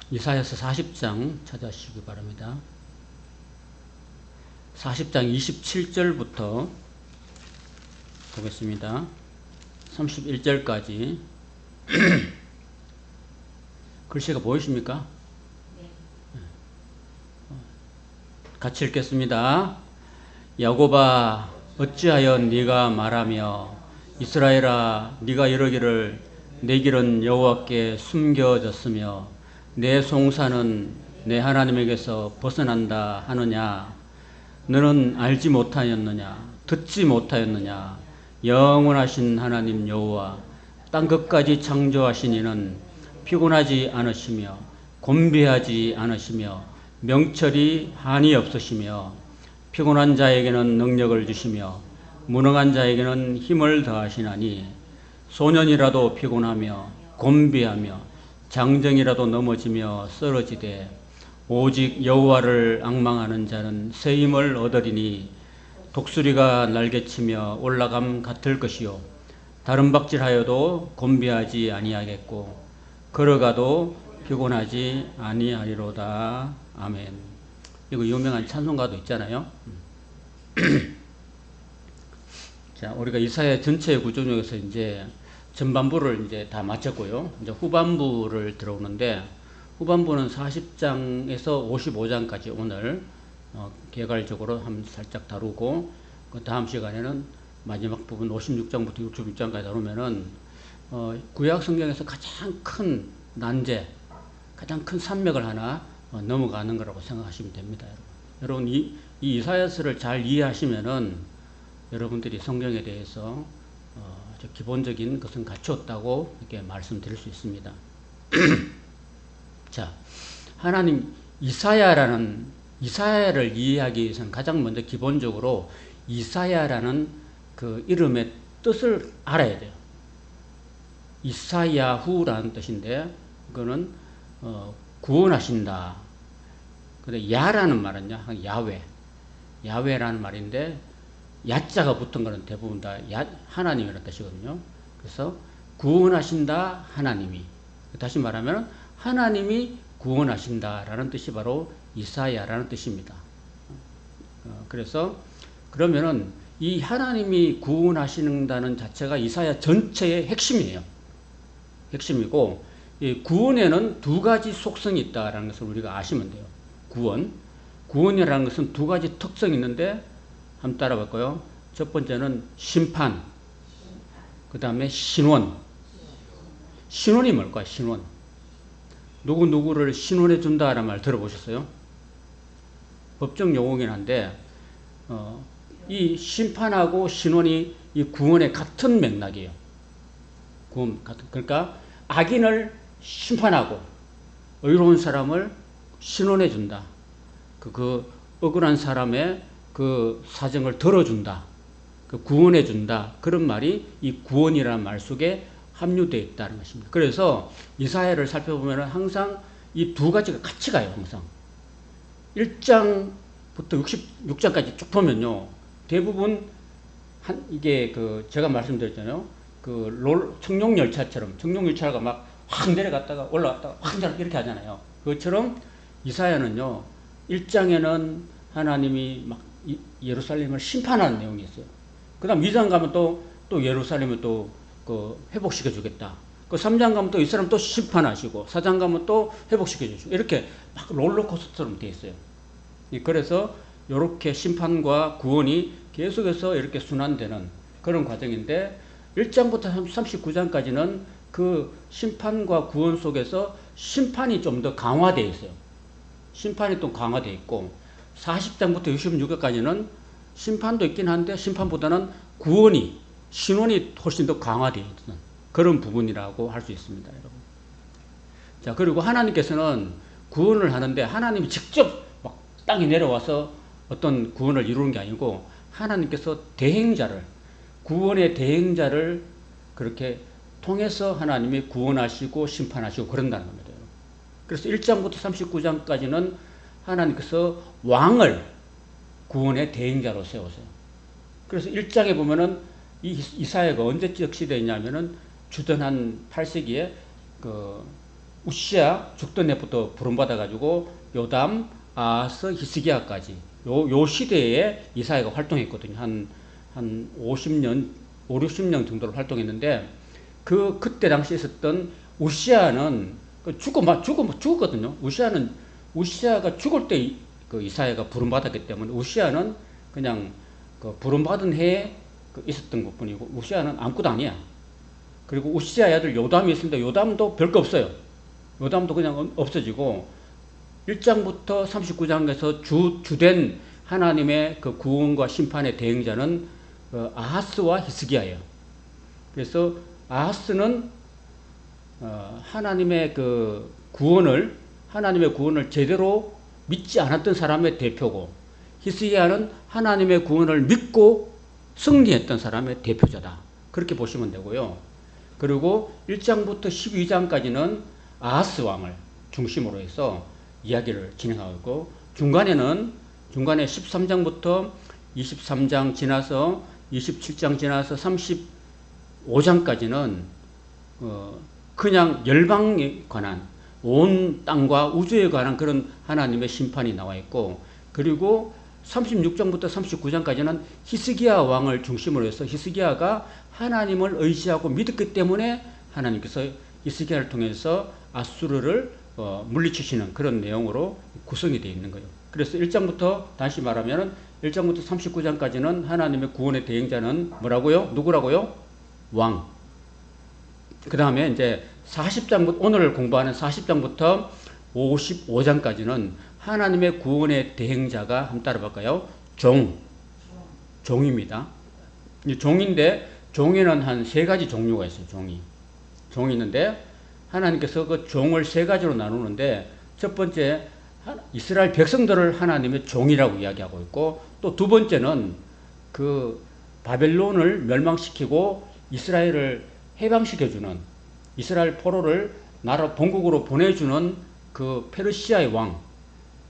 이사야서 40장 찾아주시기 바랍니다. 40장 27절부터 보겠습니다. 31절까지 글씨가 보이십니까? 네. 같이 읽겠습니다. 야곱아 어찌하여 네가 말하며 이스라엘아 네가 이르기를 내 길은 여호와께 숨겨졌으며 내 송사는 내 하나님에게서 벗어난다 하느냐. 너는 알지 못하였느냐 듣지 못하였느냐. 영원하신 하나님 여호와 땅 끝까지 창조하신 이는 피곤하지 않으시며 곤비하지 않으시며 명철이 한이 없으시며 피곤한 자에게는 능력을 주시며 무능한 자에게는 힘을 더하시나니 소년이라도 피곤하며 곤비하며 장정이라도 넘어지며 쓰러지되 오직 여호와를 앙망하는 자는 새 힘을 얻으리니 독수리가 날개치며 올라감 같을 것이요 다른 박질하여도 곤비하지 아니하겠고 걸어가도 피곤하지 아니하리로다. 아멘. 이거 유명한 찬송가도 있잖아요. 자, 우리가 이사야 전체의 구조 중에서 이제 전반부를 이제 다 마쳤고요. 이제 후반부를 들어오는데 후반부는 40장에서 55장까지 오늘 개괄적으로 한번 살짝 다루고 그 다음 시간에는 마지막 부분 56장부터 66장까지 다루면은 구약 성경에서 가장 큰 난제, 가장 큰 산맥을 하나 넘어가는 거라고 생각하시면 됩니다. 여러분 이 이사야서를 잘 이해하시면은 여러분들이 성경에 대해서 기본적인 것은 갖추었다고 이렇게 말씀드릴 수 있습니다. 자, 하나님 이사야를 이해하기 위해서는 가장 먼저 기본적으로 이사야라는 그 이름의 뜻을 알아야 돼요. 이사야후라는 뜻인데 그거는 구원하신다. 근데 야라는 말은요, 야훼라는 말인데 야자가 붙은 거는 대부분 다 하나님이라는 뜻이거든요. 그래서 구원하신다 하나님이. 다시 말하면 하나님이 구원하신다라는 뜻이 바로 이사야라는 뜻입니다. 그래서 그러면은 이 하나님이 구원하신다는 자체가 이사야 전체의 핵심이에요. 핵심이고 이 구원에는 두 가지 속성이 있다라는 것을 우리가 아시면 돼요. 구원이라는 것은 두 가지 특성이 있는데 한번 따라볼까요? 첫 번째는 심판, 그 다음에 신원. 신원이 뭘까요? 신원. 누구를 신원해 준다라는 말 들어보셨어요? 법적 용어긴 한데 이 심판하고 신원이 이 구원의 같은 맥락이에요. 그러니까 악인을 심판하고 의로운 사람을 신원해 준다. 그 억울한 사람의 그 사정을 들어준다. 그 구원해 준다. 그런 말이 이 구원이라는 말 속에 함유되어 있다는 것입니다. 그래서 이사야를 살펴보면 항상 이 두 가지가 같이 가요. 항상 1장부터 66장까지 쭉 보면요, 대부분 이게 제가 말씀드렸잖아요. 청룡열차가 막 확 내려갔다가 올라갔다가 확 이렇게 하잖아요. 그것처럼 이사야는요, 1장에는 하나님이 막 예루살렘을 심판하는 내용이 있어요. 그 다음 2장 가면 또 예루살렘을 또 회복시켜 주겠다. 그 3장 가면 또 이스라엘 또 심판하시고 4장 가면 또 회복시켜 주시고 이렇게 막 롤러코스터처럼 되어 있어요. 그래서 이렇게 심판과 구원이 계속해서 이렇게 순환되는 그런 과정인데 1장부터 39장까지는 그 심판과 구원 속에서 심판이 좀 더 강화되어 있어요. 심판이 또 강화되어 있고 40장부터 66장까지는 심판도 있긴 한데 심판보다는 신원이 훨씬 더 강화되어 있는 그런 부분이라고 할 수 있습니다, 여러분. 자, 그리고 하나님께서는 구원을 하는데 하나님이 직접 막 땅에 내려와서 어떤 구원을 이루는 게 아니고 하나님께서 구원의 대행자를 그렇게 통해서 하나님이 구원하시고 심판하시고 그런다는 겁니다, 여러분. 그래서 1장부터 39장까지는 하나님께서 왕을 구원의 대행자로 세우세요. 그래서 1장에 보면은 이사야가 언제적 시대이냐면은 주전 한 8세기에 우시야 죽던 해부터 부름받아가지고 요담, 아하스, 히스기야까지 요 시대에 이사야가 활동했거든요. 한 50년, 5, 60년 정도를 활동했는데 그때 당시에 있었던 우시야는 죽었거든요. 우시야가 죽을 때 그 이사야가 부름받았기 때문에 우시야는 그냥 그 부름받은 해에 있었던 것 뿐이고 우시야는 아무것도 아니야. 그리고 우시야의 아들 요담이 있습니다. 요담도 별거 없어요. 요담도 그냥 없어지고 1장부터 39장에서 주된 하나님의 그 구원과 심판의 대행자는 아하스와 히스기야예요. 그래서 아하스는 하나님의 구원을 제대로 믿지 않았던 사람의 대표고, 히스기야는 하나님의 구원을 믿고 승리했던 사람의 대표자다. 그렇게 보시면 되고요. 그리고 1장부터 12장까지는 아하스 왕을 중심으로 해서 이야기를 진행하고 있고, 중간에 13장부터 23장 지나서 27장 지나서 35장까지는 그냥 열방에 관한, 온 땅과 우주에 관한 그런 하나님의 심판이 나와 있고, 그리고 36장부터 39장까지는 히스기야 왕을 중심으로 해서 히스기야가 하나님을 의지하고 믿었기 때문에 하나님께서 히스기야를 통해서 아수르를 물리치시는 그런 내용으로 구성이 되어 있는 거예요. 그래서 1장부터 다시 말하면 1장부터 39장까지는 하나님의 구원의 대행자는 뭐라고요? 누구라고요? 왕. 그 다음에 이제 40장부터, 오늘 공부하는 40장부터 55장까지는 하나님의 구원의 대행자가 한번 따라볼까요? 종입니다. 종인데 종에는 한 세 가지 종류가 있어요. 종이 있는데 하나님께서 그 종을 세 가지로 나누는데, 첫 번째 이스라엘 백성들을 하나님의 종이라고 이야기하고 있고, 또 두 번째는 그 바벨론을 멸망시키고 이스라엘을 해방시켜주는, 이스라엘 포로를 나라 본국으로 보내주는 그 페르시아의 왕,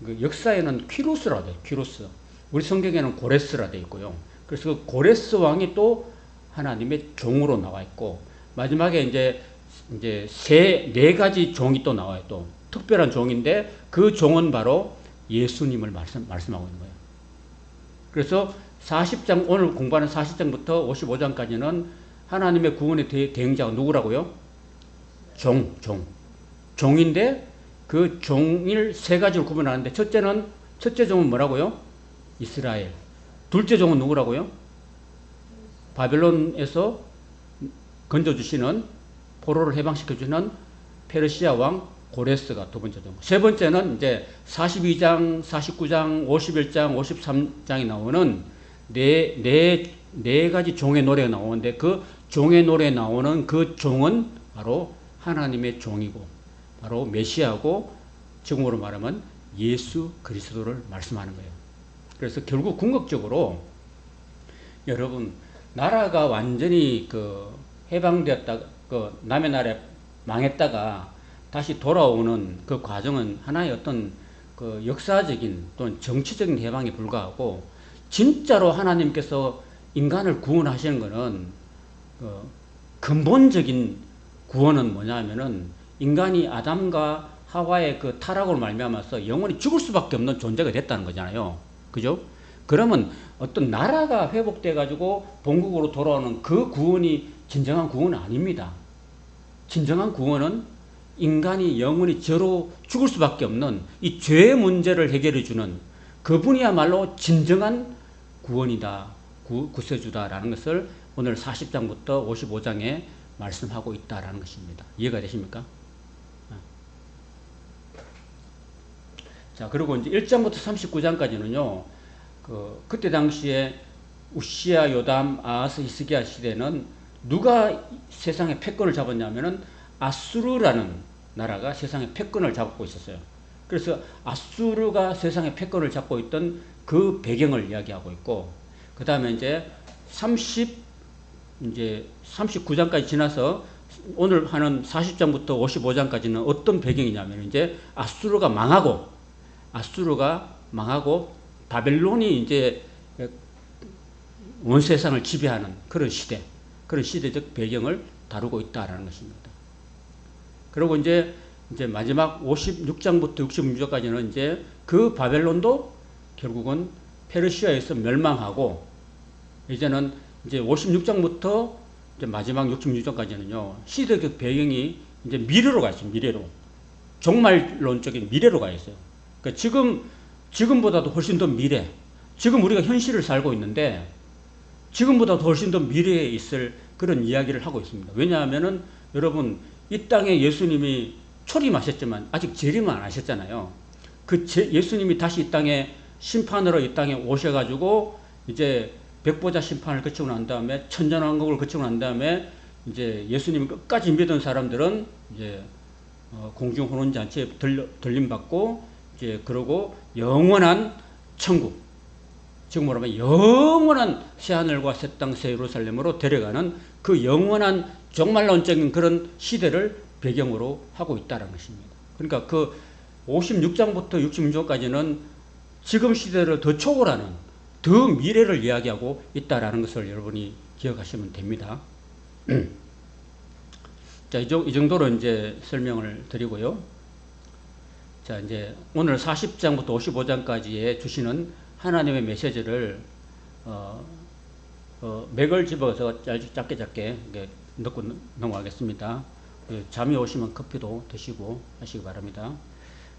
그 역사에는 퀴루스라 돼요. 퀴루스. 우리 성경에는 고레스라 되어 있고요. 그래서 그 고레스 왕이 또 하나님의 종으로 나와 있고, 마지막에 이제 네 가지 종이 또 나와요. 또 특별한 종인데 그 종은 바로 예수님을 말씀하고 있는 거예요. 그래서 40장, 오늘 공부하는 40장부터 55장까지는 하나님의 구원의 대행자가 누구라고요? 종인데 그 종을 세 가지로 구분하는데, 첫째 종은 뭐라고요? 이스라엘. 둘째 종은 누구라고요? 바벨론에서 건져주시는, 포로를 해방시켜주는 페르시아 왕 고레스가 두 번째 종. 세 번째는 이제 42장, 49장, 51장, 53장이 나오는 네 가지 종의 노래가 나오는데, 그 종의 노래에 나오는 그 종은 바로 하나님의 종이고, 바로 메시아고, 지금으로 말하면 예수 그리스도를 말씀하는 거예요. 그래서 결국 궁극적으로 여러분, 나라가 완전히 해방되었다, 남의 나라에 망했다가 다시 돌아오는 그 과정은 하나의 어떤 역사적인 또는 정치적인 해방에 불과하고, 진짜로 하나님께서 인간을 구원하시는 것은 근본적인 구원은 뭐냐면은, 인간이 아담과 하와의 그 타락으로 말미암아서 영원히 죽을 수밖에 없는 존재가 됐다는 거잖아요. 그죠? 그러면 어떤 나라가 회복돼 가지고 본국으로 돌아오는 그 구원이 진정한 구원은 아닙니다. 진정한 구원은 인간이 영원히 죄로 죽을 수밖에 없는 이 죄의 문제를 해결해 주는 그분이야말로 진정한 구원이다, 구세주다라는 것을 오늘 40장부터 55장에 말씀하고 있다라는 것입니다. 이해가 되십니까? 자, 그리고 이제 1장부터 39장까지는요, 그때 당시에 우시야, 요담, 아하스, 히스기야 시대는 누가 세상의 패권을 잡았냐면은 아수르라는 나라가 세상의 패권을 잡고 있었어요. 그래서 아수르가 세상의 패권을 잡고 있던 그 배경을 이야기하고 있고, 그 다음에 이제 39장까지 지나서 오늘 하는 40장부터 55장까지는 어떤 배경이냐면, 이제 아수르가 망하고 바벨론이 이제 온 세상을 지배하는 그런 시대적 배경을 다루고 있다라는 것입니다. 그리고 이제 이제 마지막 56장부터 66장까지는 이제 그 바벨론도 결국은 페르시아에서 멸망하고, 이제는 이제 56장부터 이제 마지막 66장까지는요, 시대적 배경이 이제 미래로 가 있어요. 미래로. 종말론적인 미래로 가 있어요. 그러니까 지금보다도 훨씬 더 미래. 지금 우리가 현실을 살고 있는데, 지금보다도 훨씬 더 미래에 있을 그런 이야기를 하고 있습니다. 왜냐하면은 여러분, 이 땅에 예수님이 초림하셨지만 아직 재림은 안 하셨잖아요. 예수님이 다시 이 땅에 심판으로 이 땅에 오셔가지고 이제 백보자 심판을 거치고 난 다음에 천전왕국을 거치고 난 다음에 이제 예수님을 끝까지 믿은 사람들은 이제 공중 혼인잔치에 들림받고 이제 그러고 영원한 천국, 지금 말하면 영원한 새하늘과 새 땅 새 예루살렘으로 데려가는 그 영원한 종말론적인 그런 시대를 배경으로 하고 있다는 것입니다. 그러니까 그 56장부터 66장까지는 지금 시대를 더 초월하는 더 미래를 이야기하고 있다는 것을 여러분이 기억하시면 됩니다. 자, 이 정도로 이제 설명을 드리고요. 자, 이제 오늘 40장부터 55장까지에 주시는 하나님의 메시지를 맥을 집어서 짧게 넣고 넘어가겠습니다. 잠이 오시면 커피도 드시고 하시기 바랍니다.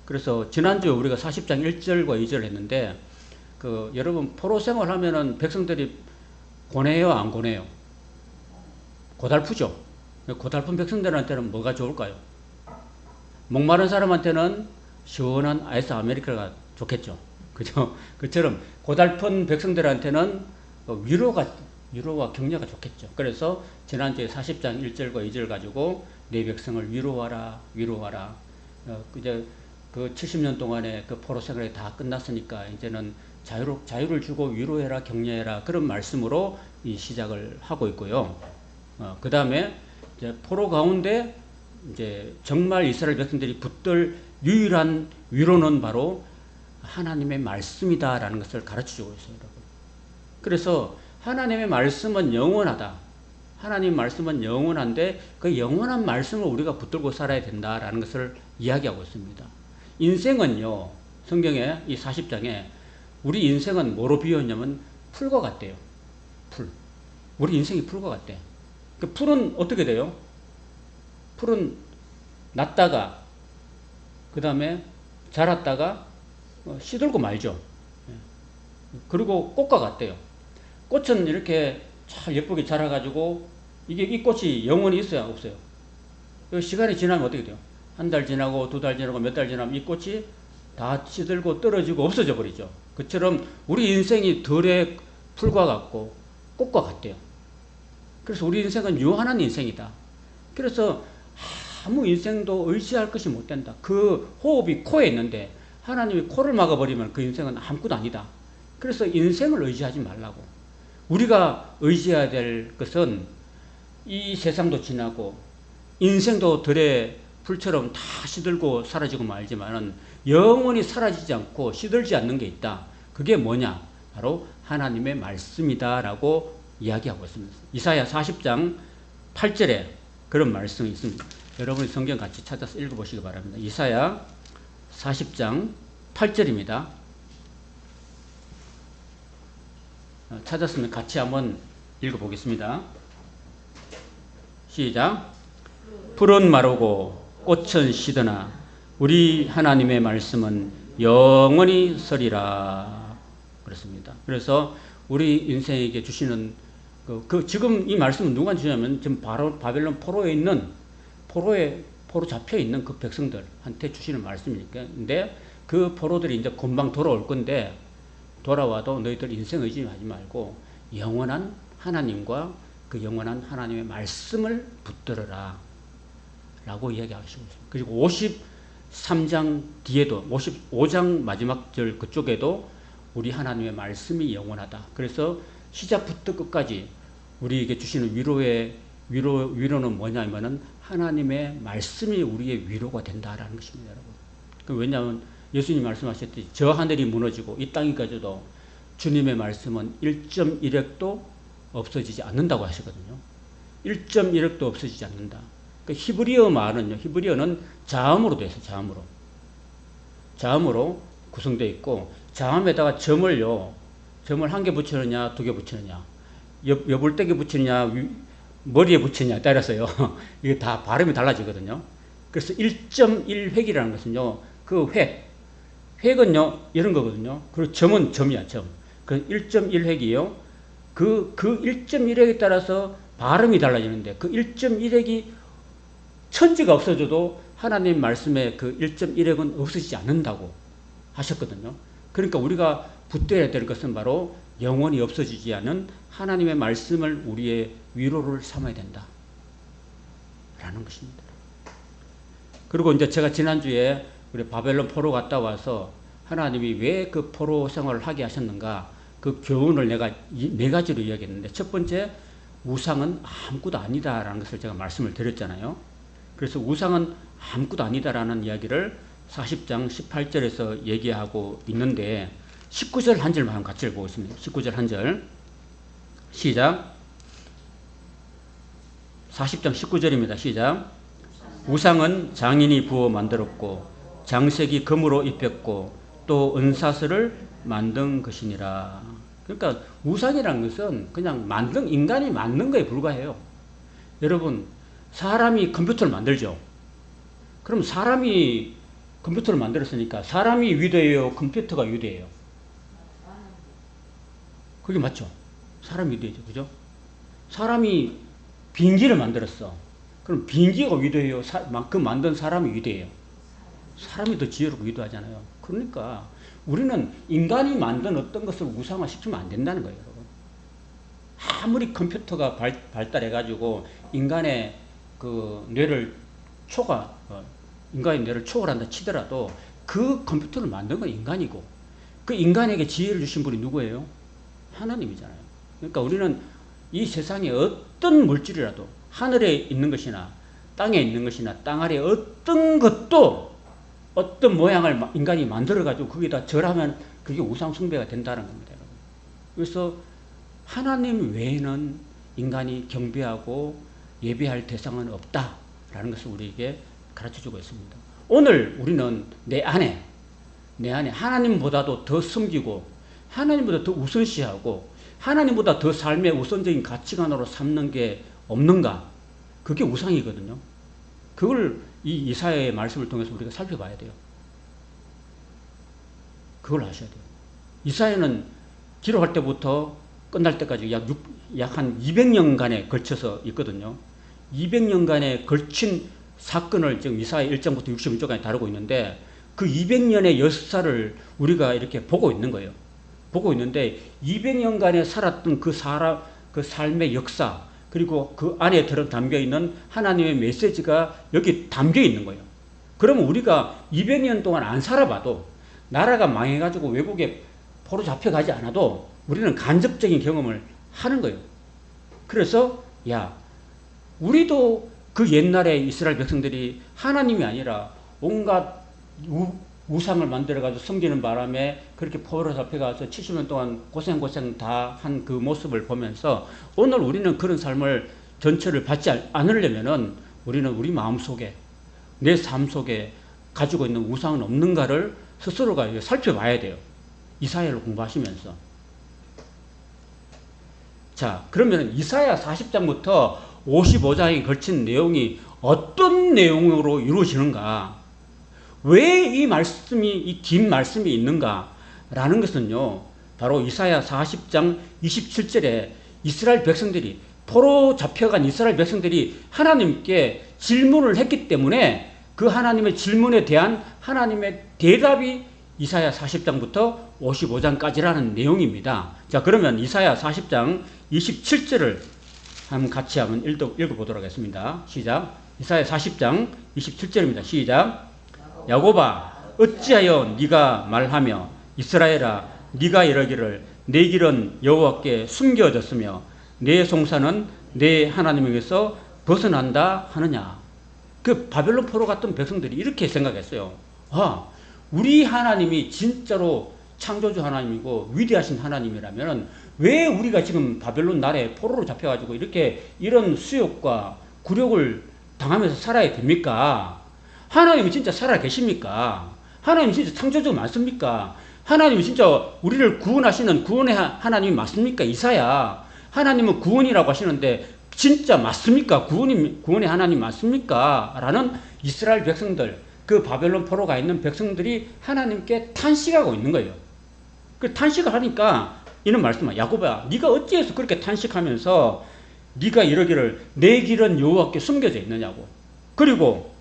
그래서 지난주에 우리가 40장 1절과 2절 했는데, 여러분 포로 생활하면은 백성들이 고뇌해요, 안 고뇌해요? 고달프죠. 고달픈 백성들한테는 뭐가 좋을까요? 목마른 사람한테는 시원한 아이스 아메리카노가 좋겠죠. 그죠? 그처럼 고달픈 백성들한테는 위로와 격려가 좋겠죠. 그래서 지난주에 40장 1절과 2절 가지고 내 백성을 위로하라. 이제 그 70년 동안의 그 포로 생활이 다 끝났으니까 이제는 자유를 주고 위로해라, 격려해라, 그런 말씀으로 이 시작을 하고 있고요. 그 다음에 이제 포로 가운데 이제 정말 이스라엘 백성들이 붙들 유일한 위로는 바로 하나님의 말씀이다라는 것을 가르쳐주고 있어요, 여러분. 그래서 하나님의 말씀은 영원하다. 하나님의 말씀은 영원한데 그 영원한 말씀을 우리가 붙들고 살아야 된다라는 것을 이야기하고 있습니다. 인생은요, 성경에 이 40장에 우리 인생은 뭐로 비유했냐면 풀과 같대요. 풀. 우리 인생이 풀과 같대. 그 풀은 어떻게 돼요? 풀은 났다가 그 다음에 자랐다가 시들고 말죠. 그리고 꽃과 같대요. 꽃은 이렇게 잘 예쁘게 자라가지고 이 꽃이 영원히 있어야 없어요. 시간이 지나면 어떻게 돼요? 한 달 지나고 두 달 지나고 몇 달 지나면 이 꽃이 다 시들고 떨어지고 없어져 버리죠. 그처럼 우리 인생이 들의 풀과 같고 꽃과 같대요. 그래서 우리 인생은 유한한 인생이다. 그래서 아무 인생도 의지할 것이 못 된다. 그 호흡이 코에 있는데 하나님이 코를 막아버리면 그 인생은 아무것도 아니다. 그래서 인생을 의지하지 말라고. 우리가 의지해야 될 것은 이 세상도 지나고 인생도 들의 풀처럼 다 시들고 사라지고 말지만은 영원히 사라지지 않고 시들지 않는 게 있다. 그게 뭐냐? 바로 하나님의 말씀이다라고 이야기하고 있습니다. 이사야 40장 8절에 그런 말씀이 있습니다. 여러분이 성경 같이 찾아서 읽어보시기 바랍니다. 이사야 40장 8절입니다. 찾았으면 같이 한번 읽어보겠습니다. 시작. 풀은 마르고 꽃은 시드나 우리 하나님의 말씀은 영원히 서리라. 그렇습니다. 그래서 우리 인생에게 주시는 지금 이 말씀은 누구한테 주냐면 지금 바로 바벨론 포로에 있는 포로 잡혀 있는 그 백성들한테 주시는 말씀이니까. 근데 그 포로들이 이제 금방 돌아올 건데 돌아와도 너희들 인생 의지하지 말고 영원한 하나님과 그 영원한 하나님의 말씀을 붙들어라 라고 이야기하시고 있습니다. 그리고 53장 뒤에도 55장 마지막 절 그쪽에도 우리 하나님의 말씀이 영원하다. 그래서 시작부터 끝까지 우리에게 주시는 위로는 뭐냐면은 하나님의 말씀이 우리의 위로가 된다라는 것입니다, 여러분. 왜냐하면 예수님 말씀하셨듯이 저 하늘이 무너지고 이 땅이 깨져도 주님의 말씀은 1.1핵도 없어지지 않는다고 하시거든요. 1.1핵도 없어지지 않는다. 그 히브리어 말은요, 히브리어는 자음으로 되어 있어요. 자음으로. 자음으로 구성되어 있고, 자음에다가 점을요, 점을 한 개 붙이느냐, 두 개 붙이느냐, 여불대게 붙이느냐, 머리에 붙이느냐 따라서요, 이게 다 발음이 달라지거든요. 그래서 1.1획이라는 것은요, 그 획은요, 이런 거거든요. 그리고 점은 점이야, 점. 그 1.1획이에요. 그 1.1획에 따라서 발음이 달라지는데, 그 1.1획이 천지가 없어져도 하나님 말씀에 그 1.1획은 없어지지 않는다고 하셨거든요. 그러니까 우리가 붙들어야 될 것은 바로 영원히 없어지지 않은 하나님의 말씀을 우리의 위로를 삼아야 된다 라는 것입니다. 그리고 이제 제가 지난주에 우리 바벨론 포로 갔다 와서 하나님이 왜 그 포로 생활을 하게 하셨는가, 그 교훈을 내가 네 가지로 이야기했는데, 첫 번째, 우상은 아무것도 아니다라는 것을 제가 말씀을 드렸잖아요. 그래서 우상은 아무것도 아니다라는 이야기를 40장 18절에서 얘기하고 있는데, 19절 한 절만 같이 읽어보겠습니다. 19절 한 절 시작. 40장 19절입니다. 시작. 우상은 장인이 부어 만들었고 장색이 금으로 입혔고 또 은사슬을 만든 것이니라. 그러니까 우상이라는 것은 그냥 인간이 만든 거에 불과해요. 여러분, 사람이 컴퓨터를 만들죠. 그럼 사람이 컴퓨터를 만들었으니까 사람이 위대해요, 컴퓨터가 위대해요? 그게 맞죠? 사람이 위대해죠. 그죠? 사람이 비행기를 만들었어. 그럼 비행기가 위대해요? 그 만든 사람이 위대해요? 사람이 더 지혜롭고 위대하잖아요. 그러니까 우리는 인간이 만든 어떤 것을 우상화시키면 안 된다는 거예요, 여러분. 아무리 컴퓨터가 발달해가지고 인간의 그 뇌를 인간의 뇌를 초월한다 치더라도 그 컴퓨터를 만든 건 인간이고, 그 인간에게 지혜를 주신 분이 누구예요? 하나님이잖아요. 그러니까 우리는 이 세상에 어떤 물질이라도, 하늘에 있는 것이나 땅에 있는 것이나 땅 아래 어떤 것도 어떤 모양을 인간이 만들어가지고 거기다 절하면 그게 우상 숭배가 된다는 겁니다, 여러분. 그래서 하나님 외에는 인간이 경배하고 예배할 대상은 없다라는 것을 우리에게 가르쳐주고 있습니다. 오늘 우리는 내 안에 하나님보다도 더 섬기고 하나님보다 더 우선시하고 하나님보다 더 삶의 우선적인 가치관으로 삼는 게 없는가? 그게 우상이거든요. 그걸 이 이사야의 말씀을 통해서 우리가 살펴봐야 돼요. 그걸 아셔야 돼요. 이사야는 기록할 때부터 끝날 때까지 약 한 200년간에 걸쳐서 있거든요. 200년간에 걸친 사건을 지금 이사야 1장부터 61장까지 다루고 있는데, 그 200년의 역사를 우리가 이렇게 보고 있는 거예요. 보고 있는데 200년간에 살았던 그 삶의 역사, 그리고 그 안에 담겨 있는 하나님의 메시지가 여기 담겨 있는 거예요. 그러면 우리가 200년 동안 안 살아봐도, 나라가 망해가지고 외국에 포로 잡혀가지 않아도 우리는 간접적인 경험을 하는 거예요. 그래서 우리도 그 옛날에 이스라엘 백성들이 하나님이 아니라 온갖 우상을 만들어가지고 섬기는 바람에 그렇게 포로로 잡혀가서 70년 동안 고생 다 한 그 모습을 보면서, 오늘 우리는 그런 삶을 전체를 받지 않으려면은 우리는 우리 마음 속에, 내 삶 속에 가지고 있는 우상은 없는가를 스스로가 살펴봐야 돼요. 이사야를 공부하시면서. 자, 그러면 이사야 40장부터 55장에 걸친 내용이 어떤 내용으로 이루어지는가? 왜 이 긴 말씀이 있는가라는 것은요, 바로 이사야 40장 27절에 이스라엘 백성들이, 포로 잡혀간 이스라엘 백성들이 하나님께 질문을 했기 때문에 그 하나님의 질문에 대한 하나님의 대답이 이사야 40장부터 55장까지라는 내용입니다. 자, 그러면 이사야 40장 27절을 같이 한번 읽어보도록 하겠습니다. 시작. 이사야 40장 27절입니다. 시작. 야곱아, 어찌하여 네가 말하며 이스라엘아, 네가 이러기를 내 길은 여호와께 숨겨졌으며 내 송사는 내 하나님에게서 벗어난다 하느냐. 그 바벨론 포로 갔던 백성들이 이렇게 생각했어요. 우리 하나님이 진짜로 창조주 하나님이고 위대하신 하나님이라면 왜 우리가 지금 바벨론 나라에 포로로 잡혀가지고 이런 수욕과 굴욕을 당하면서 살아야 됩니까? 하나님이 진짜 살아 계십니까? 하나님 진짜 창조주 맞습니까? 하나님이 진짜 우리를 구원하시는 구원의 하나님이 맞습니까? 이사야, 하나님은 구원이라고 하시는데 진짜 맞습니까? 구원의 하나님 맞습니까? 라는 이스라엘 백성들, 그 바벨론 포로가 있는 백성들이 하나님께 탄식하고 있는 거예요. 그 탄식을 하니까 이런 말씀을, 야곱아, 네가 어찌해서 그렇게 탄식하면서 네가 이러기를 내 길은 여호와께 숨겨져 있느냐고. 그리고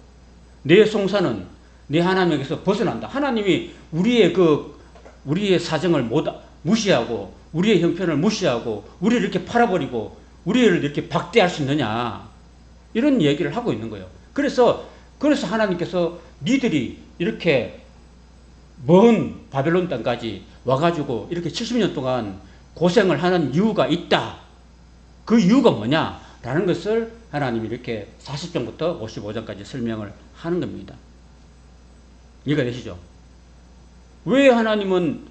내 송사는 내 하나님에게서 벗어난다. 하나님이 우리의 사정을 무시하고 우리의 형편을 무시하고 우리를 이렇게 팔아버리고 우리를 이렇게 박대할 수 있느냐, 이런 얘기를 하고 있는 거예요. 그래서 하나님께서 니들이 이렇게 먼 바벨론 땅까지 와가지고 이렇게 70년 동안 고생을 하는 이유가 있다. 그 이유가 뭐냐라는 것을 하나님이 이렇게 40장부터 55장까지 설명을 하는 겁니다. 이해가 되시죠? 왜 하나님은,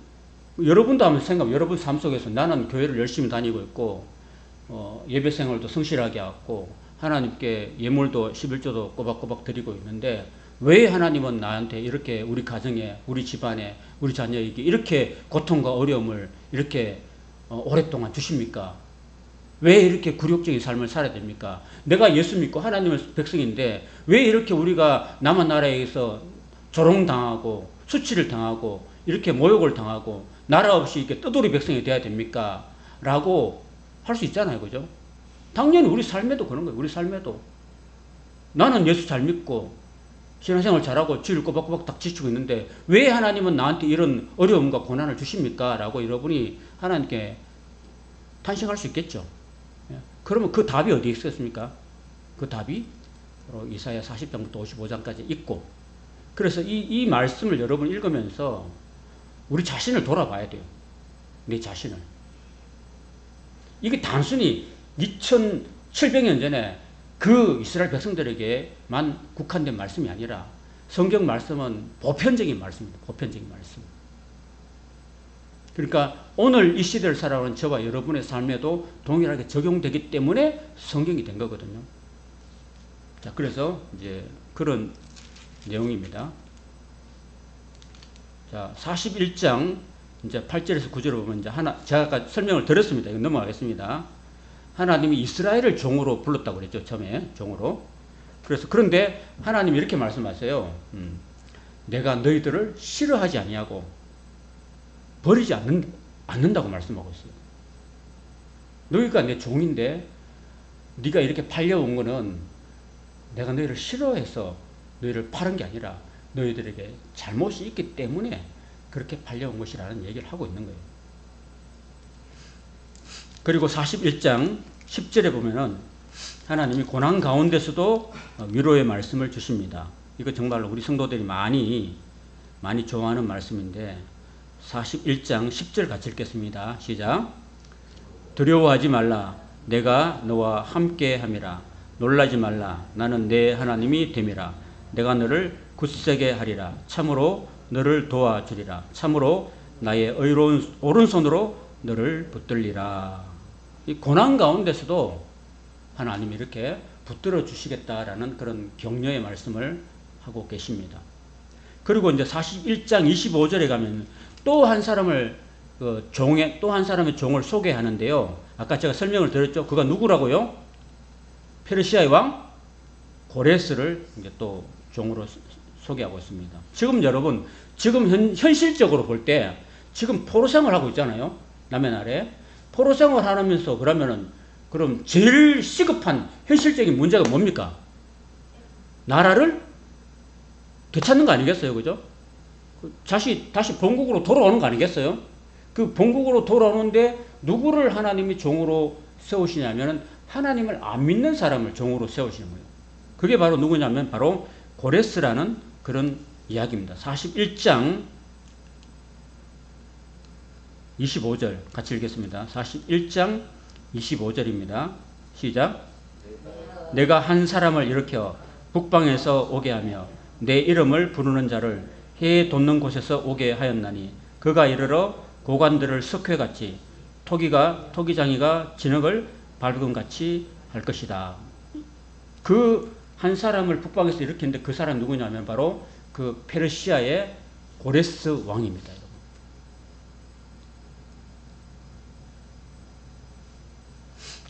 여러분도 한번 생각하면 여러분 삶 속에서 나는 교회를 열심히 다니고 있고 예배 생활도 성실하게 하고 하나님께 예물도 11조도 꼬박꼬박 드리고 있는데 왜 하나님은 나한테 이렇게, 우리 가정에, 우리 집안에, 우리 자녀에게 이렇게 고통과 어려움을 이렇게 오랫동안 주십니까? 왜 이렇게 굴욕적인 삶을 살아야 됩니까? 내가 예수 믿고 하나님의 백성인데 왜 이렇게 우리가 남한 나라에서 조롱당하고 수치를 당하고 이렇게 모욕을 당하고 나라 없이 이렇게 떠돌이 백성이 돼야 됩니까? 라고 할 수 있잖아요. 그죠? 당연히 우리 삶에도 그런 거예요. 우리 삶에도. 나는 예수 잘 믿고 신앙생활 잘하고 주일 꼬박꼬박 딱 지키고 있는데 왜 하나님은 나한테 이런 어려움과 고난을 주십니까? 라고 여러분이 하나님께 탄식할 수 있겠죠. 그러면 그 답이 어디에 있었습니까? 그 답이 바로 이사야 40장부터 55장까지 있고, 그래서 이 말씀을 여러분 읽으면서 우리 자신을 돌아봐야 돼요. 내 자신을. 이게 단순히 2700년 전에 그 이스라엘 백성들에게만 국한된 말씀이 아니라 성경 말씀은 보편적인 말씀입니다. 보편적인 말씀. 그러니까 오늘 이 시대를 살아가는 저와 여러분의 삶에도 동일하게 적용되기 때문에 성경이 된 거거든요. 자, 그래서 이제 그런 내용입니다. 자, 41장 이제 8절에서 9절을 보면 이제 제가 아까 설명을 드렸습니다. 이거 넘어가겠습니다. 하나님이 이스라엘을 종으로 불렀다고 그랬죠. 처음에 종으로. 그래서 그런데 하나님이 이렇게 말씀하세요. 내가 너희들을 싫어하지 아니하고 버리지 않는다고 말씀하고 있어요. 너희가 내 종인데 네가 이렇게 팔려온 거는 내가 너희를 싫어해서 너희를 파는 게 아니라 너희들에게 잘못이 있기 때문에 그렇게 팔려온 것이라는 얘기를 하고 있는 거예요. 그리고 41장 10절에 보면은 하나님이 고난 가운데서도 위로의 말씀을 주십니다. 이거 정말로 우리 성도들이 많이 좋아하는 말씀인데 41장 10절 같이 읽겠습니다. 시작. 두려워하지 말라. 내가 너와 함께 함이라. 놀라지 말라. 나는 내 하나님이 됨이라. 내가 너를 굳세게 하리라. 참으로 너를 도와주리라. 참으로 나의 의로운 오른손으로 너를 붙들리라. 이 고난 가운데서도 하나님이 이렇게 붙들어 주시겠다라는 그런 격려의 말씀을 하고 계십니다. 그리고 이제 41장 25절에 가면 또 한 사람의 종을 소개하는데요. 아까 제가 설명을 드렸죠. 그가 누구라고요? 페르시아의 왕 고레스를 이제 또 종으로 소개하고 있습니다. 지금 여러분, 지금 현실적으로 볼 때 지금 포로 생활하고 있잖아요. 남의 나라에. 포로 생활하면서 그럼 제일 시급한 현실적인 문제가 뭡니까? 나라를 되찾는 거 아니겠어요? 그죠? 다시 본국으로 돌아오는 거 아니겠어요? 그 본국으로 돌아오는데 누구를 하나님이 종으로 세우시냐면 하나님을 안 믿는 사람을 종으로 세우시는 거예요. 그게 바로 누구냐면 바로 고레스라는 그런 이야기입니다. 41장 25절 같이 읽겠습니다. 41장 25절입니다. 시작. 내가 한 사람을 일으켜 북방에서 오게 하며 내 이름을 부르는 자를 해 돋는 곳에서 오게 하였나니 그가 이르러 고관들을 석회같이 토기장이가 진흙을 밟음같이 할 것이다. 그 한 사람을 북방에서 일으켰는데 그 사람 누구냐면 바로 그 페르시아의 고레스 왕입니다. 여러분.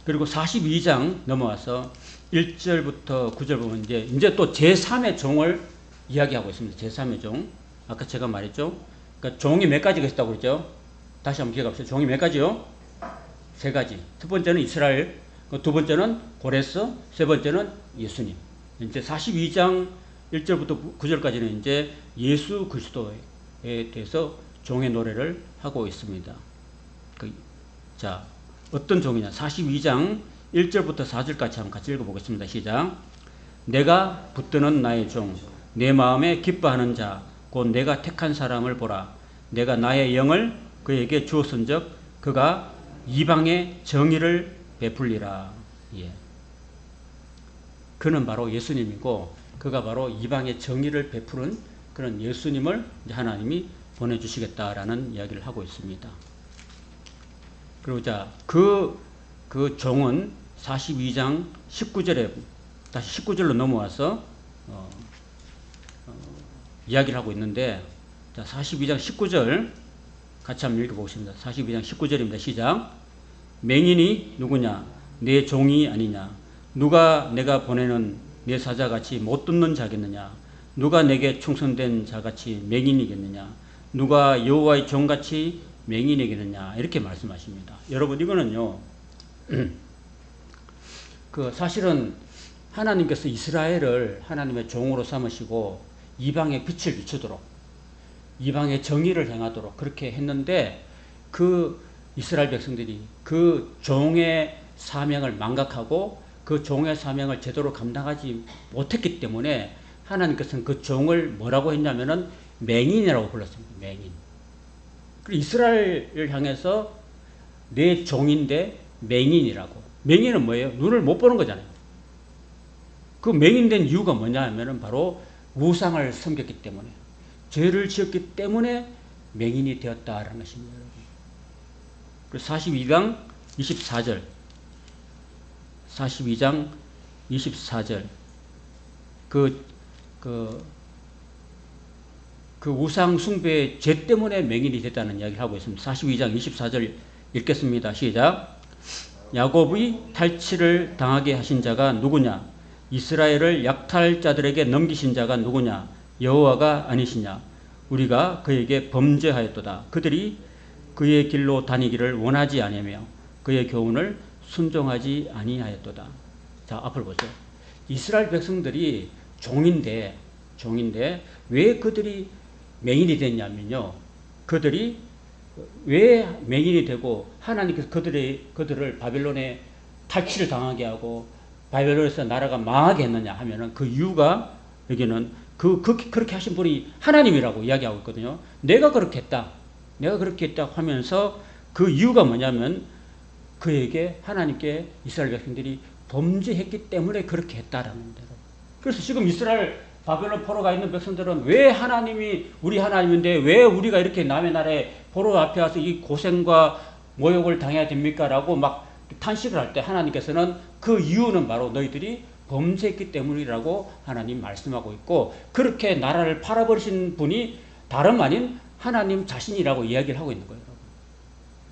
그리고 42장 넘어와서 1절부터 9절 보면 이제 또 제3의 종을 이야기하고 있습니다. 제3의 종. 아까 제가 말했죠. 그러니까 종이 몇 가지가 있다고 그랬죠. 다시 한번 기억합시다. 종이 몇 가지요? 세 가지. 첫 번째는 이스라엘, 두 번째는 고레스, 세 번째는 예수님. 이제 42장 1절부터 9절까지는 이제 예수 그리스도에 대해서 종의 노래를 하고 있습니다. 자, 어떤 종이냐? 42장 1절부터 4절까지 한번 같이 읽어보겠습니다. 시작. 내가 붙드는 나의 종, 내 마음에 기뻐하는 자, 곧 내가 택한 사람을 보라. 내가 나의 영을 그에게 주었은즉 그가 이방의 정의를 베풀리라. 예. 그는 바로 예수님이고 그가 바로 이방의 정의를 베푸는 그런 예수님을 하나님이 보내주시겠다라는 이야기를 하고 있습니다. 그리고 자, 그 종은 42장 19절에 다시 19절로 넘어와서 이야기를 하고 있는데, 자, 42장 19절 같이 한번 읽어보겠습니다. 42장 19절입니다. 시작. 맹인이 누구냐? 내 종이 아니냐? 누가 내가 보내는 내 사자같이 못 듣는 자겠느냐? 누가 내게 충성된 자같이 맹인이겠느냐? 누가 여호와의 종같이 맹인이겠느냐? 이렇게 말씀하십니다. 여러분, 이거는요, 사실은 하나님께서 이스라엘을 하나님의 종으로 삼으시고 이방에 빛을 비추도록, 이방의 정의를 행하도록 그렇게 했는데, 그 이스라엘 백성들이 그 종의 사명을 망각하고 그 종의 사명을 제대로 감당하지 못했기 때문에 하나님께서는 그 종을 뭐라고 했냐면은 맹인이라고 불렀습니다. 맹인. 그리고 이스라엘을 향해서 내 종인데 맹인이라고. 맹인은 뭐예요? 눈을 못 보는 거잖아요. 그 맹인된 이유가 뭐냐 하면은 바로 우상을 섬겼기 때문에, 죄를 지었기 때문에 맹인이 되었다라는 것입니다. 여러분. 그래서 42장 24절, 42장 24절, 그 우상 숭배의 죄 때문에 맹인이 됐다는 이야기를 하고 있습니다. 42장 24절 읽겠습니다. 시작. 야곱의 탈취를 당하게 하신 자가 누구냐? 이스라엘을 약탈자들에게 넘기신 자가 누구냐? 여호와가 아니시냐? 우리가 그에게 범죄하였도다. 그들이 그의 길로 다니기를 원하지 아니하며 그의 교훈을 순종하지 아니하였도다. 자, 앞을 보세요. 이스라엘 백성들이 종인데 왜 그들이 맹인이 됐냐면요, 그들이 왜 맹인이 되고 하나님께서 그들을 바벨론에 탈취를 당하게 하고 바벨론에서 나라가 망하게 했느냐 하면은 그 이유가, 여기는 그렇게 하신 분이 하나님이라고 이야기하고 있거든요. 내가 그렇게 했다 하면서 그 이유가 뭐냐면 그에게 하나님께 이스라엘 백성들이 범죄했기 때문에 그렇게 했다라는 대로. 그래서 지금 이스라엘 바벨론 포로가 있는 백성들은 왜 하나님이 우리 하나님인데 왜 우리가 이렇게 남의 나라에 포로 앞에 와서 이 고생과 모욕을 당해야 됩니까? 라고 막 탄식을 할 때 하나님께서는 그 이유는 바로 너희들이 범죄했기 때문이라고 하나님 말씀하고 있고, 그렇게 나라를 팔아버리신 분이 다름 아닌 하나님 자신이라고 이야기를 하고 있는 거예요.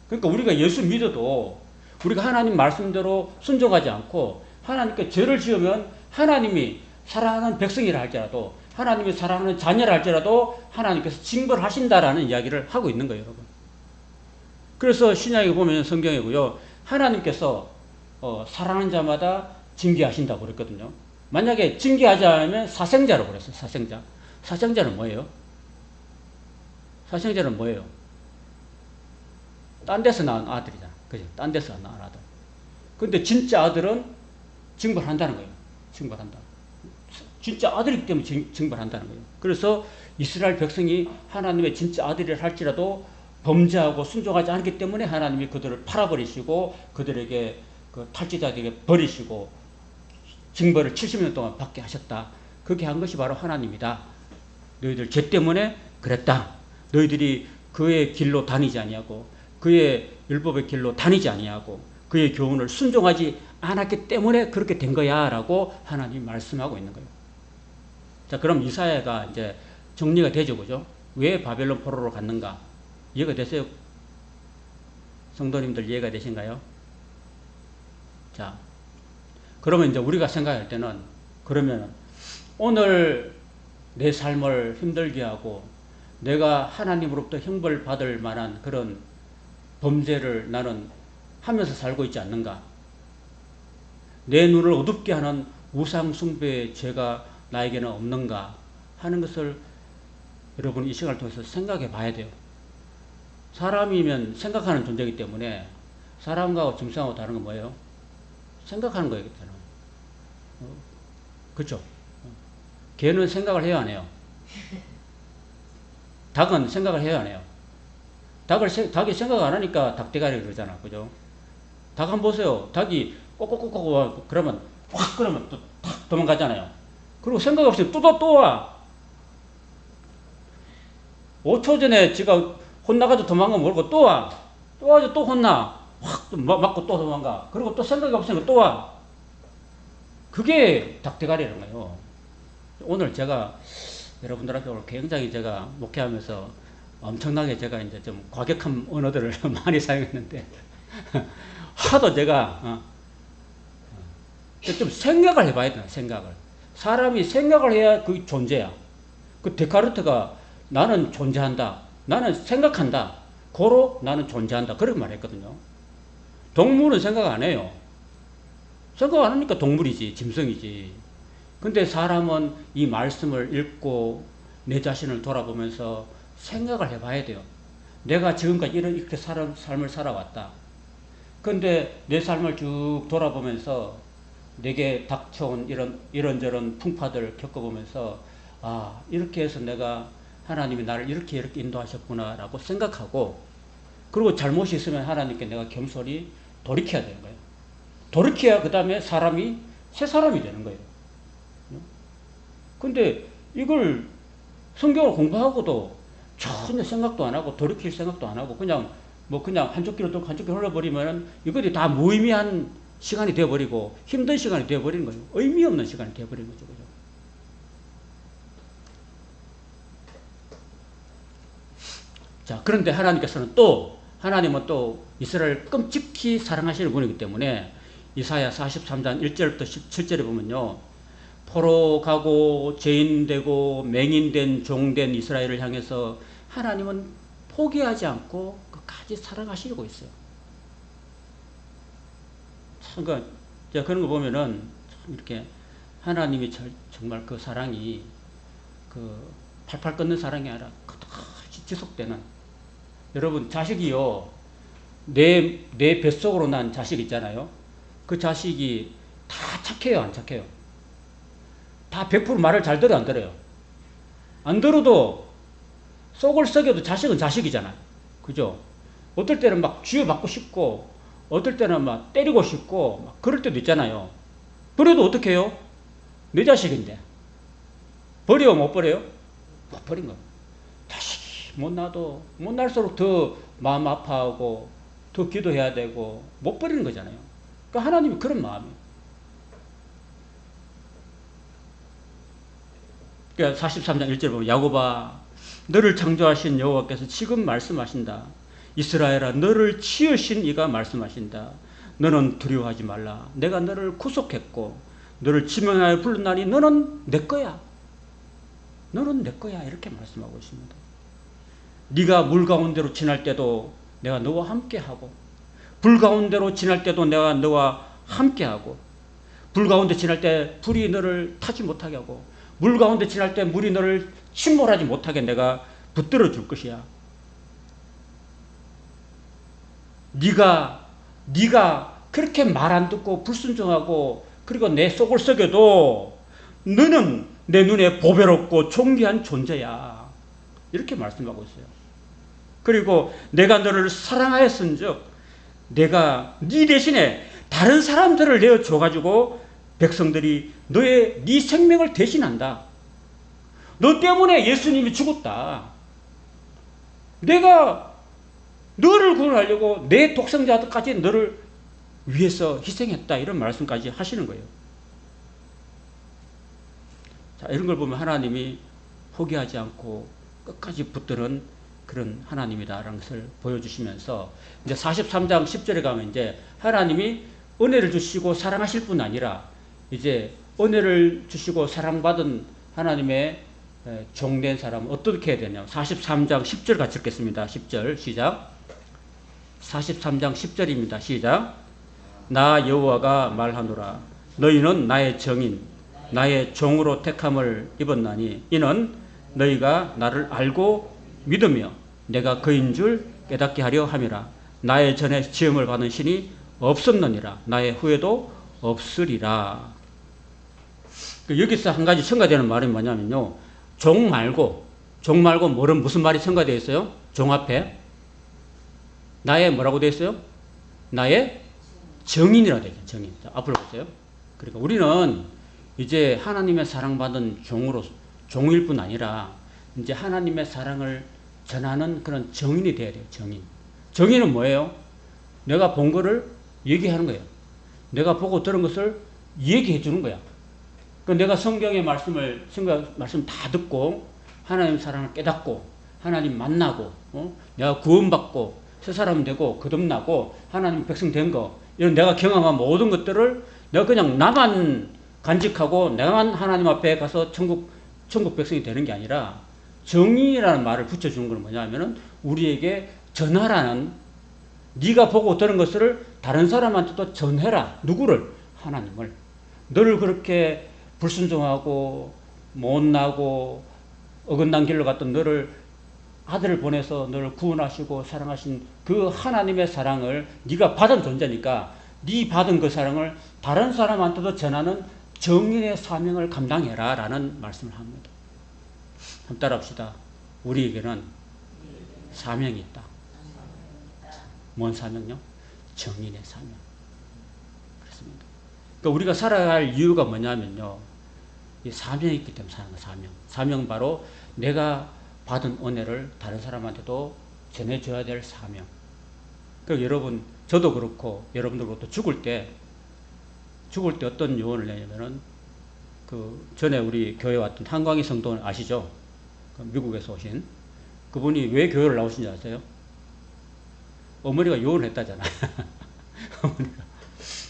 그러니까 우리가 예수 믿어도 우리가 하나님 말씀대로 순종하지 않고 하나님께 죄를 지으면 하나님이 사랑하는 백성이라 할지라도, 하나님이 사랑하는 자녀라 할지라도 하나님께서 징벌하신다라는 이야기를 하고 있는 거예요, 여러분. 그래서 신약에 보면 성경이고요, 하나님께서 사랑하는 자마다 징계하신다고 그랬거든요. 만약에 징계하지 않으면 사생자로 그랬어요. 사생자는 뭐예요? 사생자는 뭐예요? 딴 데서 낳은 아들이잖아. 그죠? 딴 데서 낳은 아들. 근데 진짜 아들은 징벌한다는 거예요. 징벌한다. 진짜 아들이기 때문에 징벌한다는 거예요. 그래서 이스라엘 백성이 하나님의 진짜 아들이라 할지라도 범죄하고 순종하지 않기 때문에 하나님이 그들을 팔아버리시고 그들에게 그 탈취자들에게 버리시고 징벌을 70년 동안 받게 하셨다. 그렇게 한 것이 바로 하나님이다. 너희들 죄 때문에 그랬다. 너희들이 그의 길로 다니지 아니하고 그의 율법의 길로 다니지 아니하고 그의 교훈을 순종하지 않았기 때문에 그렇게 된 거야 라고 하나님이 말씀하고 있는 거예요. 자, 그럼 이사야가 이제 정리가 되죠, 그죠? 왜 바벨론 포로로 갔는가? 이해가 됐어요? 성도님들 이해가 되신가요? 자, 그러면 이제 우리가 생각할 때는, 그러면 오늘 내 삶을 힘들게 하고 내가 하나님으로부터 형벌 받을 만한 그런 범죄를 나는 하면서 살고 있지 않는가? 내 눈을 어둡게 하는 우상 숭배의 죄가 나에게는 없는가 하는 것을 여러분 이 시간을 통해서 생각해 봐야 돼요. 사람이면 생각하는 존재이기 때문에 사람과 짐승하고 다른 건 뭐예요? 생각하는 거예요. 그렇죠? 개는 생각을 해야 안 해요? 닭은 생각을 해야 안 해요? 닭이 생각 안 하니까 닭대가리 그러잖아. 그죠? 닭 한번 보세요. 닭이 꼬꼬꼬꼬 그러면 확 그러면 또 탁 도망가잖아요. 그리고 생각 없이 또 와. 5초 전에 지가 혼나가지고 도망가면 모르고 또 와. 또 와서 또 혼나. 확 맞고 또 도망가. 그리고 또 생각이 없으니까 또 와. 그게 닭대가리라는 거예요. 오늘 제가 여러분들한테 오늘 굉장히 제가 목회하면서 엄청나게 제가 이제 좀 과격한 언어들을 많이 사용했는데 하도 제가 좀 생각을 해봐야 되나, 생각을. 사람이 생각을 해야 그 존재야. 그 데카르트가 나는 존재한다. 나는 생각한다. 고로 나는 존재한다. 그렇게 말했거든요. 동물은 생각 안 해요. 생각 안 하니까 동물이지, 짐승이지. 근데 사람은 이 말씀을 읽고 내 자신을 돌아보면서 생각을 해봐야 돼요. 내가 지금까지 이렇게 삶을 살아왔다. 근데 내 삶을 쭉 돌아보면서 내게 닥쳐온 이런저런 풍파들을 겪어보면서 아, 이렇게 해서 내가 하나님이 나를 이렇게 인도하셨구나 라고 생각하고, 그리고 잘못이 있으면 하나님께 내가 겸손히 돌이켜야 되는 거예요. 돌이켜야 그 다음에 사람이 새 사람이 되는 거예요. 근데 이걸 성경을 공부하고도 전혀 생각도 안 하고 돌이킬 생각도 안 하고 그냥 한쪽 귀로 듣고 한쪽 귀로 흘러버리면 이것이 다 무의미한 시간이 되어버리고 힘든 시간이 되어버리는 거예요. 의미 없는 시간이 되어버리는 거죠. 그죠? 자, 그런데 하나님은 또 이스라엘을 끔찍히 사랑하시는 분이기 때문에 이사야 43장 1절부터 17절에 보면요. 포로 가고 죄인되고 맹인된 종된 이스라엘을 향해서 하나님은 포기하지 않고 끝까지 사랑하시고 있어요. 참, 제가 그런 거 보면은 참 이렇게 하나님이 정말 그 사랑이 그 팔팔 끓는 사랑이 아니라 끝까지 지속되는. 여러분, 자식이요. 내 뱃속으로 난 자식 있잖아요. 그 자식이 다 착해요, 안 착해요? 다 100% 말을 잘 들어요, 안 들어요? 안 들어도 속을 썩여도 자식은 자식이잖아요. 그죠? 어떨 때는 막 쥐어맞고 싶고, 어떨 때는 막 때리고 싶고, 막 그럴 때도 있잖아요. 그래도 어떻게 해요? 내 자식인데. 버려요, 못 버려요? 못 버린 거예요. 자식이 못 날수록 더 마음 아파하고, 더 기도해야 되고, 못 버리는 거잖아요. 그러니까 하나님이 그런 마음이에요. 그러니까 43장 1절 보면 야곱아 너를 창조하신 여호와께서 지금 말씀하신다. 이스라엘아 너를 지으신 이가 말씀하신다. 너는 두려워하지 말라. 내가 너를 구속했고 너를 지명하여 불렀나니 너는 내 거야. 너는 내 거야. 이렇게 말씀하고 있습니다. 네가 물 가운데로 지날 때도 내가 너와 함께하고 불 가운데로 지날 때도 내가 너와 함께하고 불 가운데 지날 때 불이 너를 타지 못하게 하고 물 가운데 지날 때 물이 너를 침몰하지 못하게 내가 붙들어 줄 것이야. 네가 그렇게 말 안 듣고 불순종하고 그리고 내 속을 썩여도 너는 내 눈에 보배롭고 존귀한 존재야. 이렇게 말씀하고 있어요. 그리고 내가 너를 사랑하였은즉 내가 네 대신에 다른 사람들을 내어 줘가지고 백성들이 네 생명을 대신한다. 너 때문에 예수님이 죽었다. 내가 너를 구원하려고 내 독생자까지 너를 위해서 희생했다 이런 말씀까지 하시는 거예요. 자, 이런 걸 보면 하나님이 포기하지 않고 끝까지 붙드는 그런 하나님이다라는 것을 보여주시면서 이제 43장 10절에 가면 이제 하나님이 은혜를 주시고 사랑하실 뿐 아니라 이제 은혜를 주시고 사랑받은 하나님의 종된 사람은 어떻게 해야 되냐. 43장 10절 같이 읽겠습니다. 10절 시작. 43장 10절입니다. 시작. 나 여호와가 말하노라. 너희는 나의 정인 나의 종으로 택함을 입었나니 이는 너희가 나를 알고 믿으며 내가 그인 줄 깨닫게 하려 함이라. 나의 전에 지음을 받은 신이 없었느니라. 나의 후에도 없으리라. 여기서 한 가지 첨가되는 말이 뭐냐면요. 종 말고 무슨 말이 첨가되어 있어요? 종 앞에 나의 뭐라고 되어 있어요? 나의 정인이라고 되어 있어요. 정인. 자, 앞으로 보세요. 그러니까 우리는 이제 하나님의 사랑받은 종일 뿐 아니라 이제 하나님의 사랑을 전하는 그런 정인이 돼야 돼요. 정인. 정인은 뭐예요? 내가 본 거를 얘기하는 거예요. 내가 보고 들은 것을 얘기해 주는 거야. 내가 성경의 말씀 다 듣고 하나님 사랑을 깨닫고 하나님 만나고 내가 구원받고 새 사람 되고 거듭나고 하나님 백성 된 거 이런 내가 경험한 모든 것들을 내가 그냥 나만 간직하고 나만 하나님 앞에 가서 천국 백성이 되는 게 아니라 정인이라는 말을 붙여주는 건 뭐냐면은 우리에게 전하라는 네가 보고 들은 것을 다른 사람한테도 전해라. 누구를? 하나님을. 너를 그렇게 불순종하고 못나고 어긋난 길로 갔던 너를 아들을 보내서 너를 구원하시고 사랑하신 그 하나님의 사랑을 네가 받은 존재니까 네 받은 그 사랑을 다른 사람한테도 전하는 정인의 사명을 감당해라 라는 말씀을 합니다. 한번 따라합시다. 우리에게는 사명이 있다. 뭔 사명요? 정인의 사명. 그렇습니다. 그러니까 우리가 살아갈 이유가 뭐냐면요. 이 사명이 있기 때문에 사는 사명. 사명은 바로 내가 받은 은혜를 다른 사람한테도 전해줘야 될 사명. 그러니까 여러분, 저도 그렇고 여러분도 그렇고 죽을 때 어떤 유언을 내냐면은 그 전에 우리 교회 왔던 한광희 성도 아시죠? 미국에서 오신 그분이 왜 교회를 나오신지 아세요? 어머니가 유언을 했다잖아요.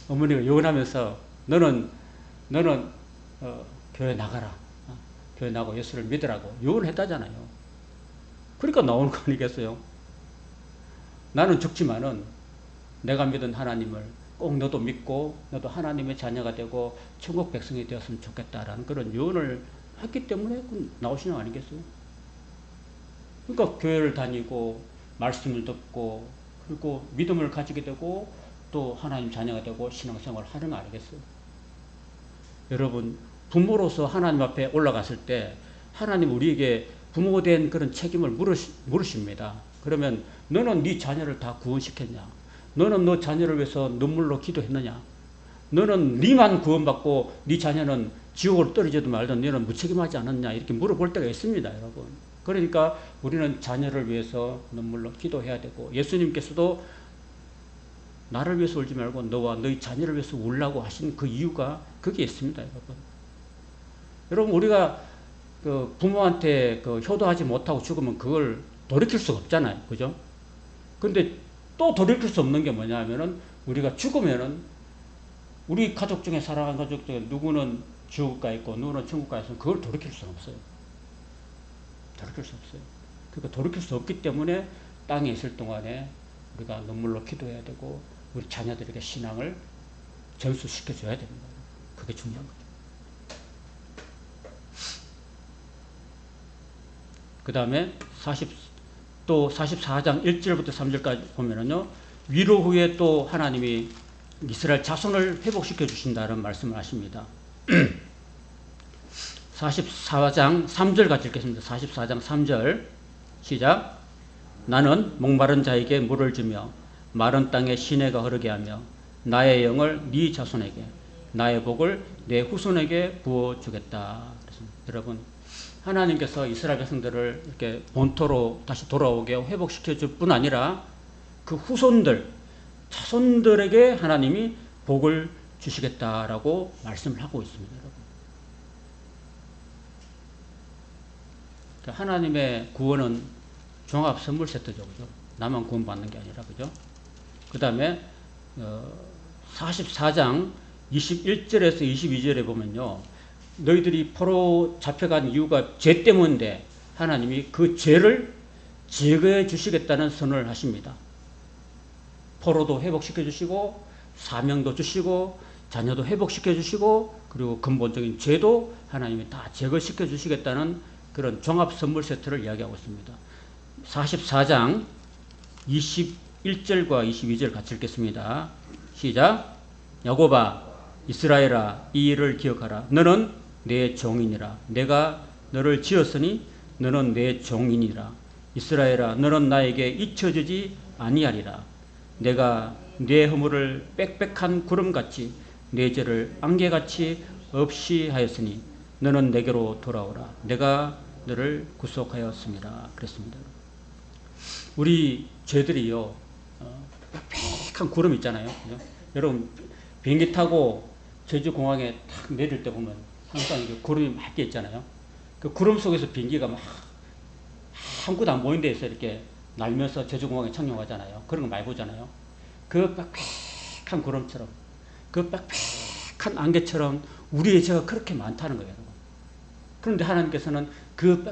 어머니가 유언하면서 너는 교회 나가라. 교회 나고 예수를 믿으라고 유언을 했다잖아요. 그러니까 나오는 거 아니겠어요? 나는 죽지만은 내가 믿은 하나님을 꼭 너도 믿고 너도 하나님의 자녀가 되고 천국 백성이 되었으면 좋겠다라는 그런 유언을 했기 때문에 나오시는 거 아니겠어요? 그러니까 교회를 다니고 말씀을 듣고 그리고 믿음을 가지게 되고 또 하나님 자녀가 되고 신앙생활을 하는 거 아니겠어요? 여러분, 부모로서 하나님 앞에 올라갔을 때 하나님 우리에게 부모된 그런 책임을 물으십니다. 그러면 너는 네 자녀를 다 구원시켰냐? 너는 너 자녀를 위해서 눈물로 기도했느냐? 너는 네만 구원받고 네 자녀는 지옥으로 떨어지든 말든 너는 무책임하지 않았냐? 이렇게 물어볼 때가 있습니다, 여러분. 그러니까 우리는 자녀를 위해서 눈물로 기도해야 되고 예수님께서도 나를 위해서 울지 말고 너와 너희 자녀를 위해서 울라고 하신 그 이유가 거기에 있습니다, 여러분. 여러분, 우리가 그 부모한테 그 효도하지 못하고 죽으면 그걸 돌이킬 수가 없잖아요. 그죠? 근데 또 돌이킬 수 없는 게 뭐냐 하면은 우리가 죽으면은 우리 가족 중에 사랑하는 가족 중에 누구는 지옥 가 있고 누구는 천국 가 있으면 그걸 돌이킬 수는 없어요. 돌이킬 수 없어요. 그러니까 돌이킬 수 없기 때문에 땅에 있을 동안에 우리가 눈물로 기도해야 되고 우리 자녀들에게 신앙을 전수시켜줘야 됩니다. 그게 중요한 거죠. 그 다음에 44장 1절부터 3절까지 보면은요, 위로 후에 또 하나님이 이스라엘 자손을 회복시켜 주신다는 말씀을 하십니다. 44장 3절 같이 읽겠습니다. 44장 3절 시작. 나는 목마른 자에게 물을 주며 마른 땅에 시내가 흐르게 하며 나의 영을 네 자손에게 나의 복을 내 후손에게 부어주겠다. 여러분, 하나님께서 이스라엘 백성들을 이렇게 본토로 다시 돌아오게 회복시켜 줄 뿐 아니라 그 후손들 자손들에게 하나님이 복을 주시겠다라고 말씀을 하고 있습니다. 여러분. 하나님의 구원은 종합 선물 세트죠. 그죠? 나만 구원받는 게 아니라. 그죠? 그 다음에 44장 21절에서 22절에 보면요. 너희들이 포로 잡혀간 이유가 죄 때문인데 하나님이 그 죄를 제거해 주시겠다는 선언을 하십니다. 포로도 회복시켜 주시고 사명도 주시고 자녀도 회복시켜 주시고 그리고 근본적인 죄도 하나님이 다 제거시켜 주시겠다는 그런 종합 선물 세트를 이야기하고 있습니다. 44장 21절과 22절 같이 읽겠습니다. 시작. 야곱아 이스라엘아 이 일을 기억하라. 너는 내 종이니라. 내가 너를 지었으니 너는 내 종이니라. 이스라엘아 너는 나에게 잊혀지지 아니하리라. 내가 내 허물을 빽빽한 구름같이 내 죄를 안개같이 없이 하였으니 너는 내게로 돌아오라. 내가 너를 구속하였습니다. 그랬습니다. 우리 죄들이요 빽빽한 구름 있잖아요. 그죠? 여러분 비행기 타고 제주공항에 탁 내릴 때 보면 항상 이렇게 구름이 맑게 있잖아요. 그 구름 속에서 비행기가 막 아무것도 안 보이는 데에서 이렇게 날면서 제주공항에 착륙하잖아요. 그런 거 많이 보잖아요. 그 빽빽한 구름처럼 그 빽빽한 안개처럼 우리의 죄가 그렇게 많다는 거예요. 여러분. 그런데 하나님께서는 그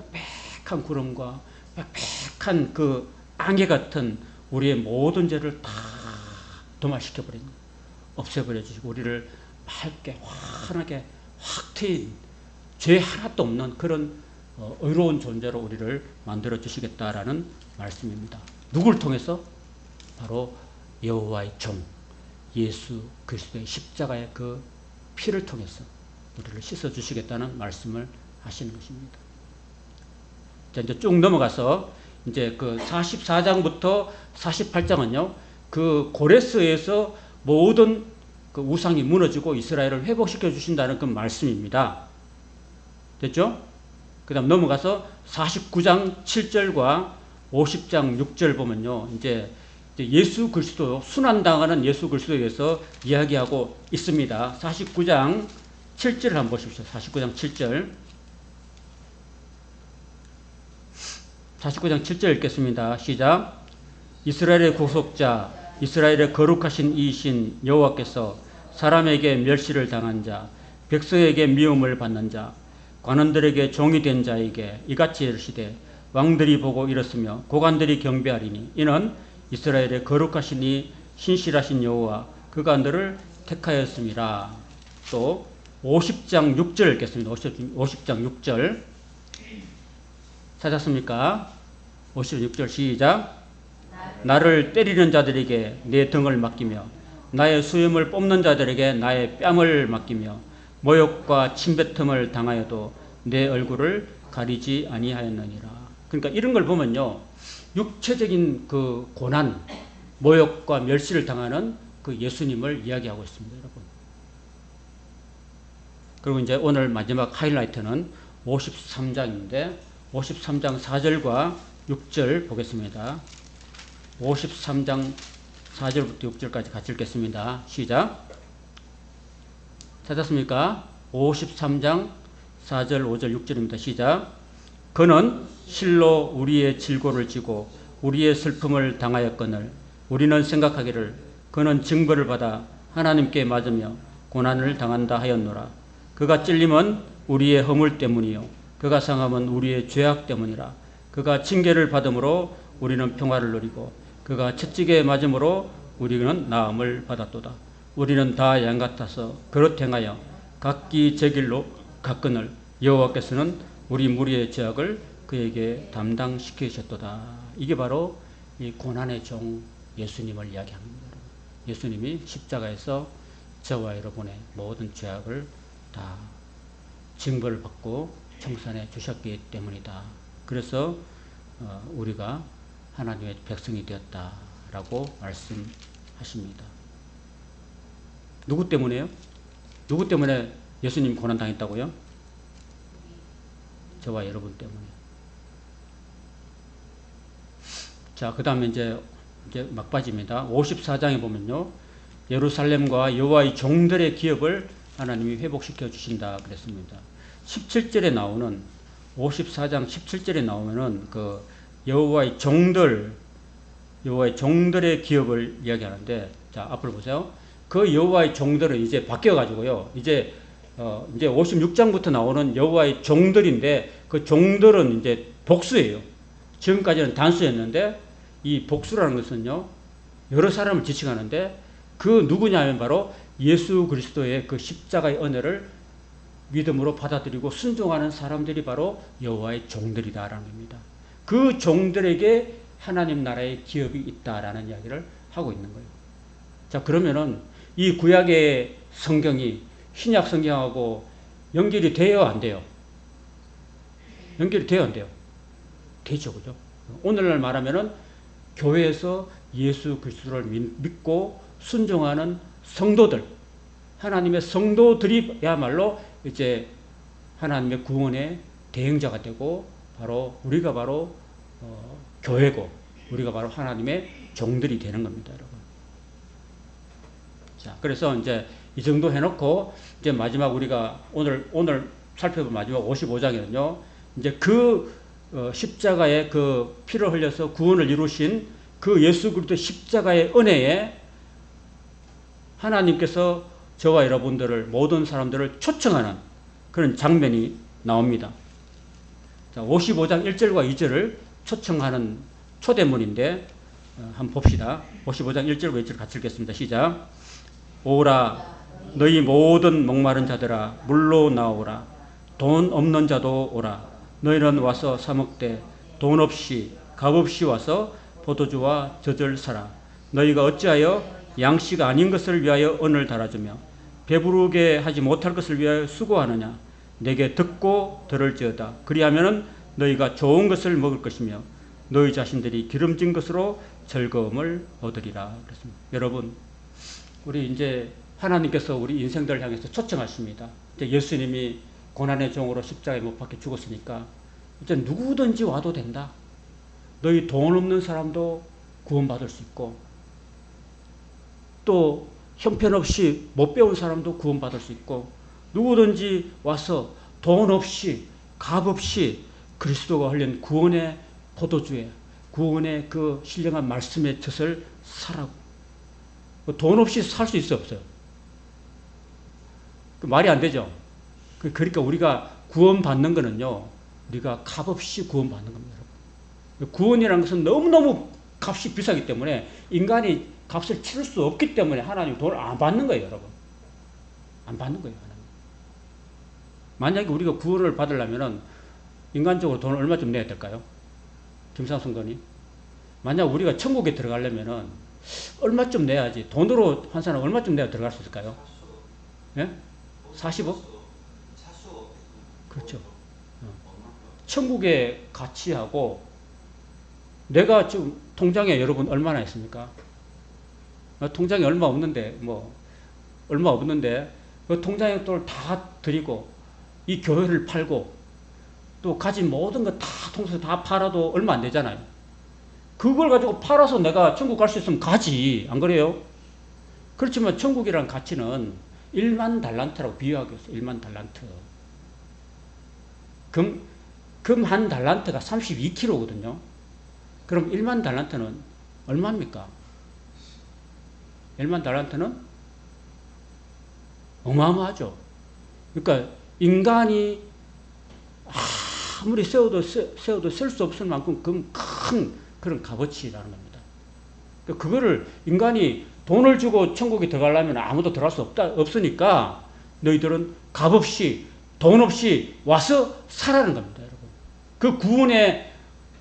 빽빽한 구름과 빽빽한 그 안개 같은 우리의 모든 죄를 다 도말시켜버린 거예요. 없애버려 주시고 우리를 맑게 환하게 확 트인 죄 하나도 없는 그런 의로운 존재로 우리를 만들어 주시겠다라는 말씀입니다. 누굴 통해서? 바로 여호와의 종 예수 그리스도의 십자가의 그 피를 통해서 우리를 씻어 주시겠다는 말씀을 하시는 것입니다. 자, 이제 쭉 넘어가서 이제 그 44장부터 48장은요. 그 고레스에서 모든 그 우상이 무너지고 이스라엘을 회복시켜 주신다는 그 말씀입니다. 됐죠? 그 다음 넘어가서 49장 7절과 50장 6절 보면요. 이제 예수 그리스도, 순환당하는 예수 그리스도에 대해서 이야기하고 있습니다. 49장 7절을 한번 보십시오. 49장 7절. 49장 7절 읽겠습니다. 시작. 이스라엘의 구속자, 이스라엘의 거룩하신 이신 여호와께서 사람에게 멸시를 당한 자, 백성에게 미움을 받는 자, 관원들에게 종이 된 자에게 이같이 이르시되 왕들이 보고 일었으며 고관들이 경배하리니 이는 이스라엘의 거룩하신 이 신실하신 여호와 그가 너를 택하였음이라. 또 50장 6절 읽겠습니다. 50장 6절 찾았습니까? 56절 시작. 나를 때리는 자들에게 내 등을 맡기며 나의 수염을 뽑는 자들에게 나의 뺨을 맡기며 모욕과 침뱉음을 당하여도 내 얼굴을 가리지 아니하였느니라. 그러니까 이런 걸 보면요. 육체적인 그 고난, 모욕과 멸시를 당하는 그 예수님을 이야기하고 있습니다. 여러분. 그리고 이제 오늘 마지막 하이라이트는 53장인데 53장 4절과 6절 보겠습니다. 53장 4절부터 6절까지 같이 읽겠습니다. 시작. 찾았습니까? 53장 4절, 5절, 6절입니다. 시작. 그는 실로 우리의 질고를 지고 우리의 슬픔을 당하였거늘 우리는 생각하기를 그는 징벌을 받아 하나님께 맞으며 고난을 당한다 하였노라. 그가 찔림은 우리의 허물 때문이요 그가 상함은 우리의 죄악 때문이라. 그가 징계를 받음으로 우리는 평화를 누리고 그가 채찍에 맞음으로 우리는 나음을 받았도다. 우리는 다 양 같아서 그릇 행하여 각기 제 길로 갔거늘 여호와께서는 우리 무리의 죄악을 그에게 담당시키셨도다. 이게 바로 이 고난의 종 예수님을 이야기합니다. 예수님이 십자가에서 저와 여러분의 모든 죄악을 다 징벌을 받고 청산해 주셨기 때문이다. 그래서 우리가 하나님의 백성이 되었다라고 말씀하십니다. 누구 때문에요? 누구 때문에 예수님 고난당했다고요? 저와 여러분 때문에. 자, 그 다음에 이제 이제 막바지입니다. 54장에 보면요. 예루살렘과 여호와의 종들의 기업을 하나님이 회복시켜 주신다 그랬습니다. 17절에 나오는 54장 17절에 나오면은 그 여호와의 종들의 기업을 이야기하는데, 자 앞으로 보세요. 그 여호와의 종들은 이제 바뀌어 가지고요. 이제 56장부터 나오는 여호와의 종들인데, 그 종들은 이제 복수예요. 지금까지는 단수였는데 이 복수라는 것은요, 여러 사람을 지칭하는데, 그 누구냐면 바로 예수 그리스도의 그 십자가의 은혜를 믿음으로 받아들이고 순종하는 사람들이 바로 여호와의 종들이다라는 겁니다. 그 종들에게 하나님 나라의 기업이 있다라는 이야기를 하고 있는 거예요. 자, 그러면은 이 구약의 성경이 신약 성경하고 연결이 돼요, 안 돼요? 연결이 돼요, 안 돼요? 되죠, 그죠? 오늘날 말하면은 교회에서 예수 그리스도를 믿고 순종하는 성도들, 하나님의 성도들이야말로 이제 하나님의 구원의 대행자가 되고, 바로 우리가 바로 교회고, 우리가 바로 하나님의 종들이 되는 겁니다, 여러분. 자, 그래서 이제 이 정도 해놓고 이제 마지막 우리가 오늘 살펴본 마지막 55장에는요, 이제 그 십자가의 그 피를 흘려서 구원을 이루신 그 예수 그리스도 십자가의 은혜에 하나님께서 저와 여러분들을, 모든 사람들을 초청하는 그런 장면이 나옵니다. 자, 55장 1절과 2절을 초청하는 초대문인데 한번 봅시다. 55장 1절과 2절 같이 읽겠습니다. 시작. 오라 너희 모든 목마른 자들아 물로 나오라. 돈 없는 자도 오라. 너희는 와서 사 먹되 돈 없이 값 없이 와서 포도주와 젖을 사라. 너희가 어찌하여 양식 아닌 것을 위하여 은을 달아주며 배부르게 하지 못할 것을 위하여 수고하느냐. 내게 듣고 들을지어다. 그리하면은 너희가 좋은 것을 먹을 것이며 너희 자신들이 기름진 것으로 즐거움을 얻으리라. 그렇습니다. 여러분, 우리 이제 하나님께서 우리 인생들을 향해서 초청하십니다. 이제 예수님이 고난의 종으로 십자가에 못 박혀 죽었으니까 이제 누구든지 와도 된다. 너희 돈 없는 사람도 구원받을 수 있고, 또 형편없이 못 배운 사람도 구원받을 수 있고, 누구든지 와서 돈 없이 값 없이 그리스도가 흘린 구원의 포도주에, 구원의 그 신령한 말씀의 젖을 사라고. 돈 없이 살 수 있어, 없어요? 그 말이 안 되죠. 그러니까 우리가 구원받는 거는요, 우리가 값 없이 구원받는 겁니다. 구원이라는 것은 너무너무 값이 비싸기 때문에, 인간이 값을 치를 수 없기 때문에 하나님 돈을 안 받는 거예요, 여러분. 안 받는 거예요, 하나님. 만약에 우리가 구원을 받으려면은 인간적으로 돈을 얼마쯤 내야 될까요? 김상순 권이. 만약 우리가 천국에 들어가려면은 얼마쯤 내야지, 돈으로 환산하면 얼마쯤 내야 들어갈 수 있을까요? 예? 40억? 그렇죠. 천국의 가치하고 내가 지금 통장에 여러분 얼마나 있습니까? 통장에 얼마 없는데, 얼마 없는데, 그 통장에 돈 다 드리고, 이 교회를 팔고, 또 가진 모든 거 다 통해서 다 팔아도 얼마 안 되잖아요. 그걸 가지고 팔아서 내가 천국 갈 수 있으면 가지. 안 그래요? 그렇지만 천국이라는 가치는 1만 달란트라고 비유하고 있어요. 1만 달란트. 금 한 달란트가 32kg거든요. 그럼 1만 달란트는 얼마입니까? 1만 달란트는 어마어마하죠. 그러니까 인간이 아무리 세워도 셀 수 없을 만큼 큰 그런 값어치라는 겁니다. 그거를 인간이 돈을 주고 천국에 들어가려면 아무도 들어갈 수 없으니까 너희들은 값 없이 돈 없이 와서 살아는 겁니다, 여러분. 그 구원의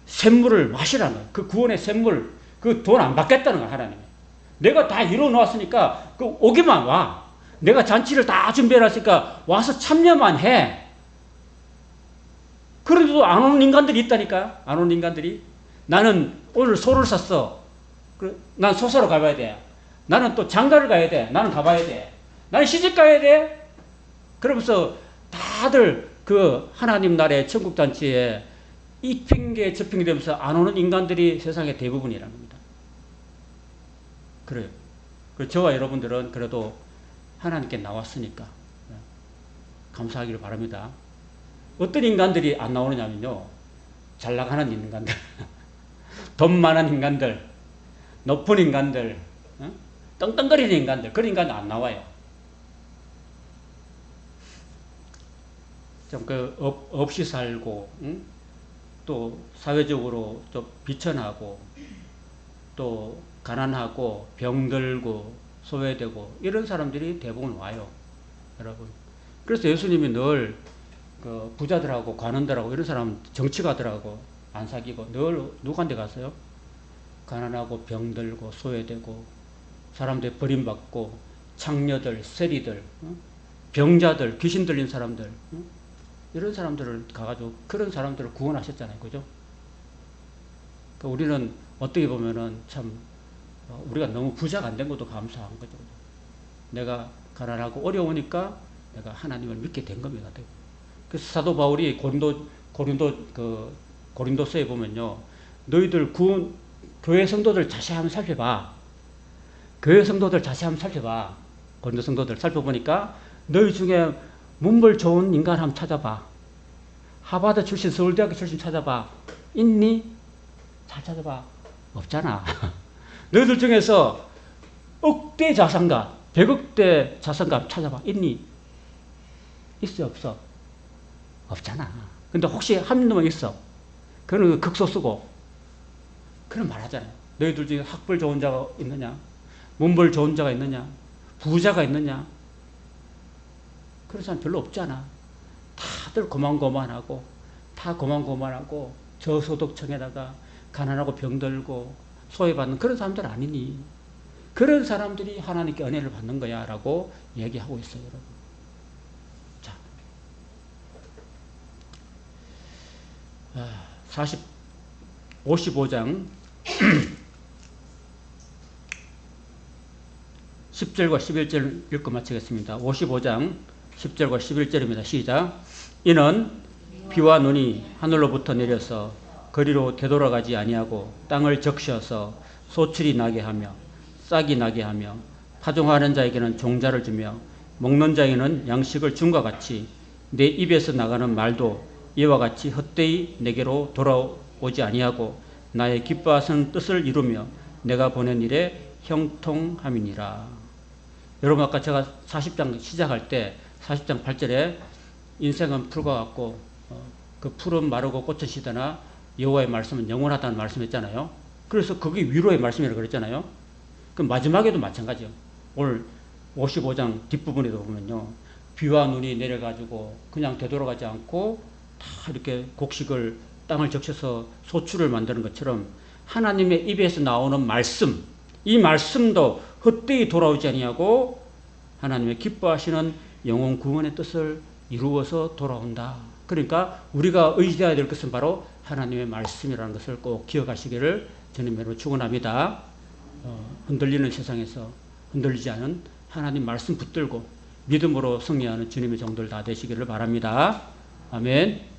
샘물을 마시라는 거예요. 그 구원의 샘물, 그 돈 안 받겠다는 거야, 하나님이. 내가 다 이루어 놓았으니까 그 오기만 와. 내가 잔치를 다 준비해 놨으니까 와서 참여만 해. 그런데도 안 오는 인간들이 있다니까요. 안 오는 인간들이. 나는 오늘 소를 샀어. 난 소 사러 가봐야 돼. 나는 또 장가를 가야 돼. 나는 가봐야 돼. 나는 시집 가야 돼. 그러면서 다들 그 하나님 나라의 천국 잔치에 이 핑계 저 핑계 되면서 안 오는 인간들이 세상의 대부분이라는 겁니다. 그래요. 그 저와 여러분들은 그래도 하나님께 나왔으니까 감사하기를 바랍니다. 어떤 인간들이 안 나오느냐면요. 잘 나가는 인간들, 돈 많은 인간들, 높은 인간들, 떵떵거리는 인간들, 그런 인간은 안 나와요. 좀 없이 살고, 또 사회적으로 좀 비천하고, 또 가난하고, 병들고, 소외되고, 이런 사람들이 대부분 와요. 여러분. 그래서 예수님이 늘 그 부자들하고 관원들하고 이런 사람 정치가들하고 안 사귀고 늘 누구한테 갔어요? 가난하고 병들고 소외되고 사람들 버림받고 창녀들, 세리들, 병자들, 귀신 들린 사람들, 이런 사람들을 가가지고 그런 사람들을 구원하셨잖아요. 그죠? 그러니까 우리는 어떻게 보면은 참 우리가 너무 부자가 안 된 것도 감사한 거죠. 내가 가난하고 어려우니까 내가 하나님을 믿게 된 겁니다. 그래서 사도 바울이 고린도서에 보면요. 너희들 교회 성도들 자세히 한번 살펴봐. 교회 성도들 자세히 한번 살펴봐. 고린도 성도들 살펴보니까 너희 중에 문벌 좋은 인간 한번 찾아봐. 하버드 출신, 서울대학교 출신 찾아봐. 있니? 잘 찾아봐. 없잖아. 너희들 중에서 억대 자산가, 100억대 자산가 찾아봐. 있니? 있어, 없어? 없잖아. 근데 혹시 한 놈은 있어. 그는 극소수고. 그런 말 하잖아요. 너희들 중에 학벌 좋은 자가 있느냐? 문벌 좋은 자가 있느냐? 부자가 있느냐? 그런 사람 별로 없잖아. 다들 고만고만하고, 다 고만고만하고, 저소득층에다가 가난하고 병들고, 소외받는 그런 사람들 아니니? 그런 사람들이 하나님께 은혜를 받는 거야. 라고 얘기하고 있어요, 여러분. 자. 55장 10절과 11절 읽고 마치겠습니다. 55장 10절과 11절입니다. 시작. 이는 비와 눈이 하늘로부터 내려서 거리로 되돌아가지 아니하고 땅을 적셔서 소출이 나게 하며 싹이 나게 하며 파종하는 자에게는 종자를 주며 먹는 자에게는 양식을 줌과 같이 내 입에서 나가는 말도 이와 같이 헛되이 내게로 돌아오지 아니하고 나의 기뻐하시는 뜻을 이루며 내가 보낸 일에 형통함이니라. 여러분 아까 제가 40장 시작할 때 40장 8절에 인생은 풀과 같고 그 풀은 마르고 꽃은 시드나 여호와의 말씀은 영원하다는 말씀했잖아요. 그래서 그게 위로의 말씀이라고 그랬잖아요. 그 마지막에도 마찬가지요. 오늘 55장 뒷부분에도 보면요. 비와 눈이 내려가지고 그냥 되돌아가지 않고 다 이렇게 곡식을 땅을 적셔서 소출을 만드는 것처럼 하나님의 입에서 나오는 말씀, 이 말씀도 헛되이 돌아오지 아니하고 하나님의 기뻐하시는 영혼 구원의 뜻을 이루어서 돌아온다. 그러니까 우리가 의지해야 될 것은 바로 하나님의 말씀이라는 것을 꼭 기억하시기를 주님으로 축원합니다. 흔들리는 세상에서 흔들리지 않은 하나님 말씀 붙들고 믿음으로 승리하는 주님의 종들 다 되시기를 바랍니다. 아멘.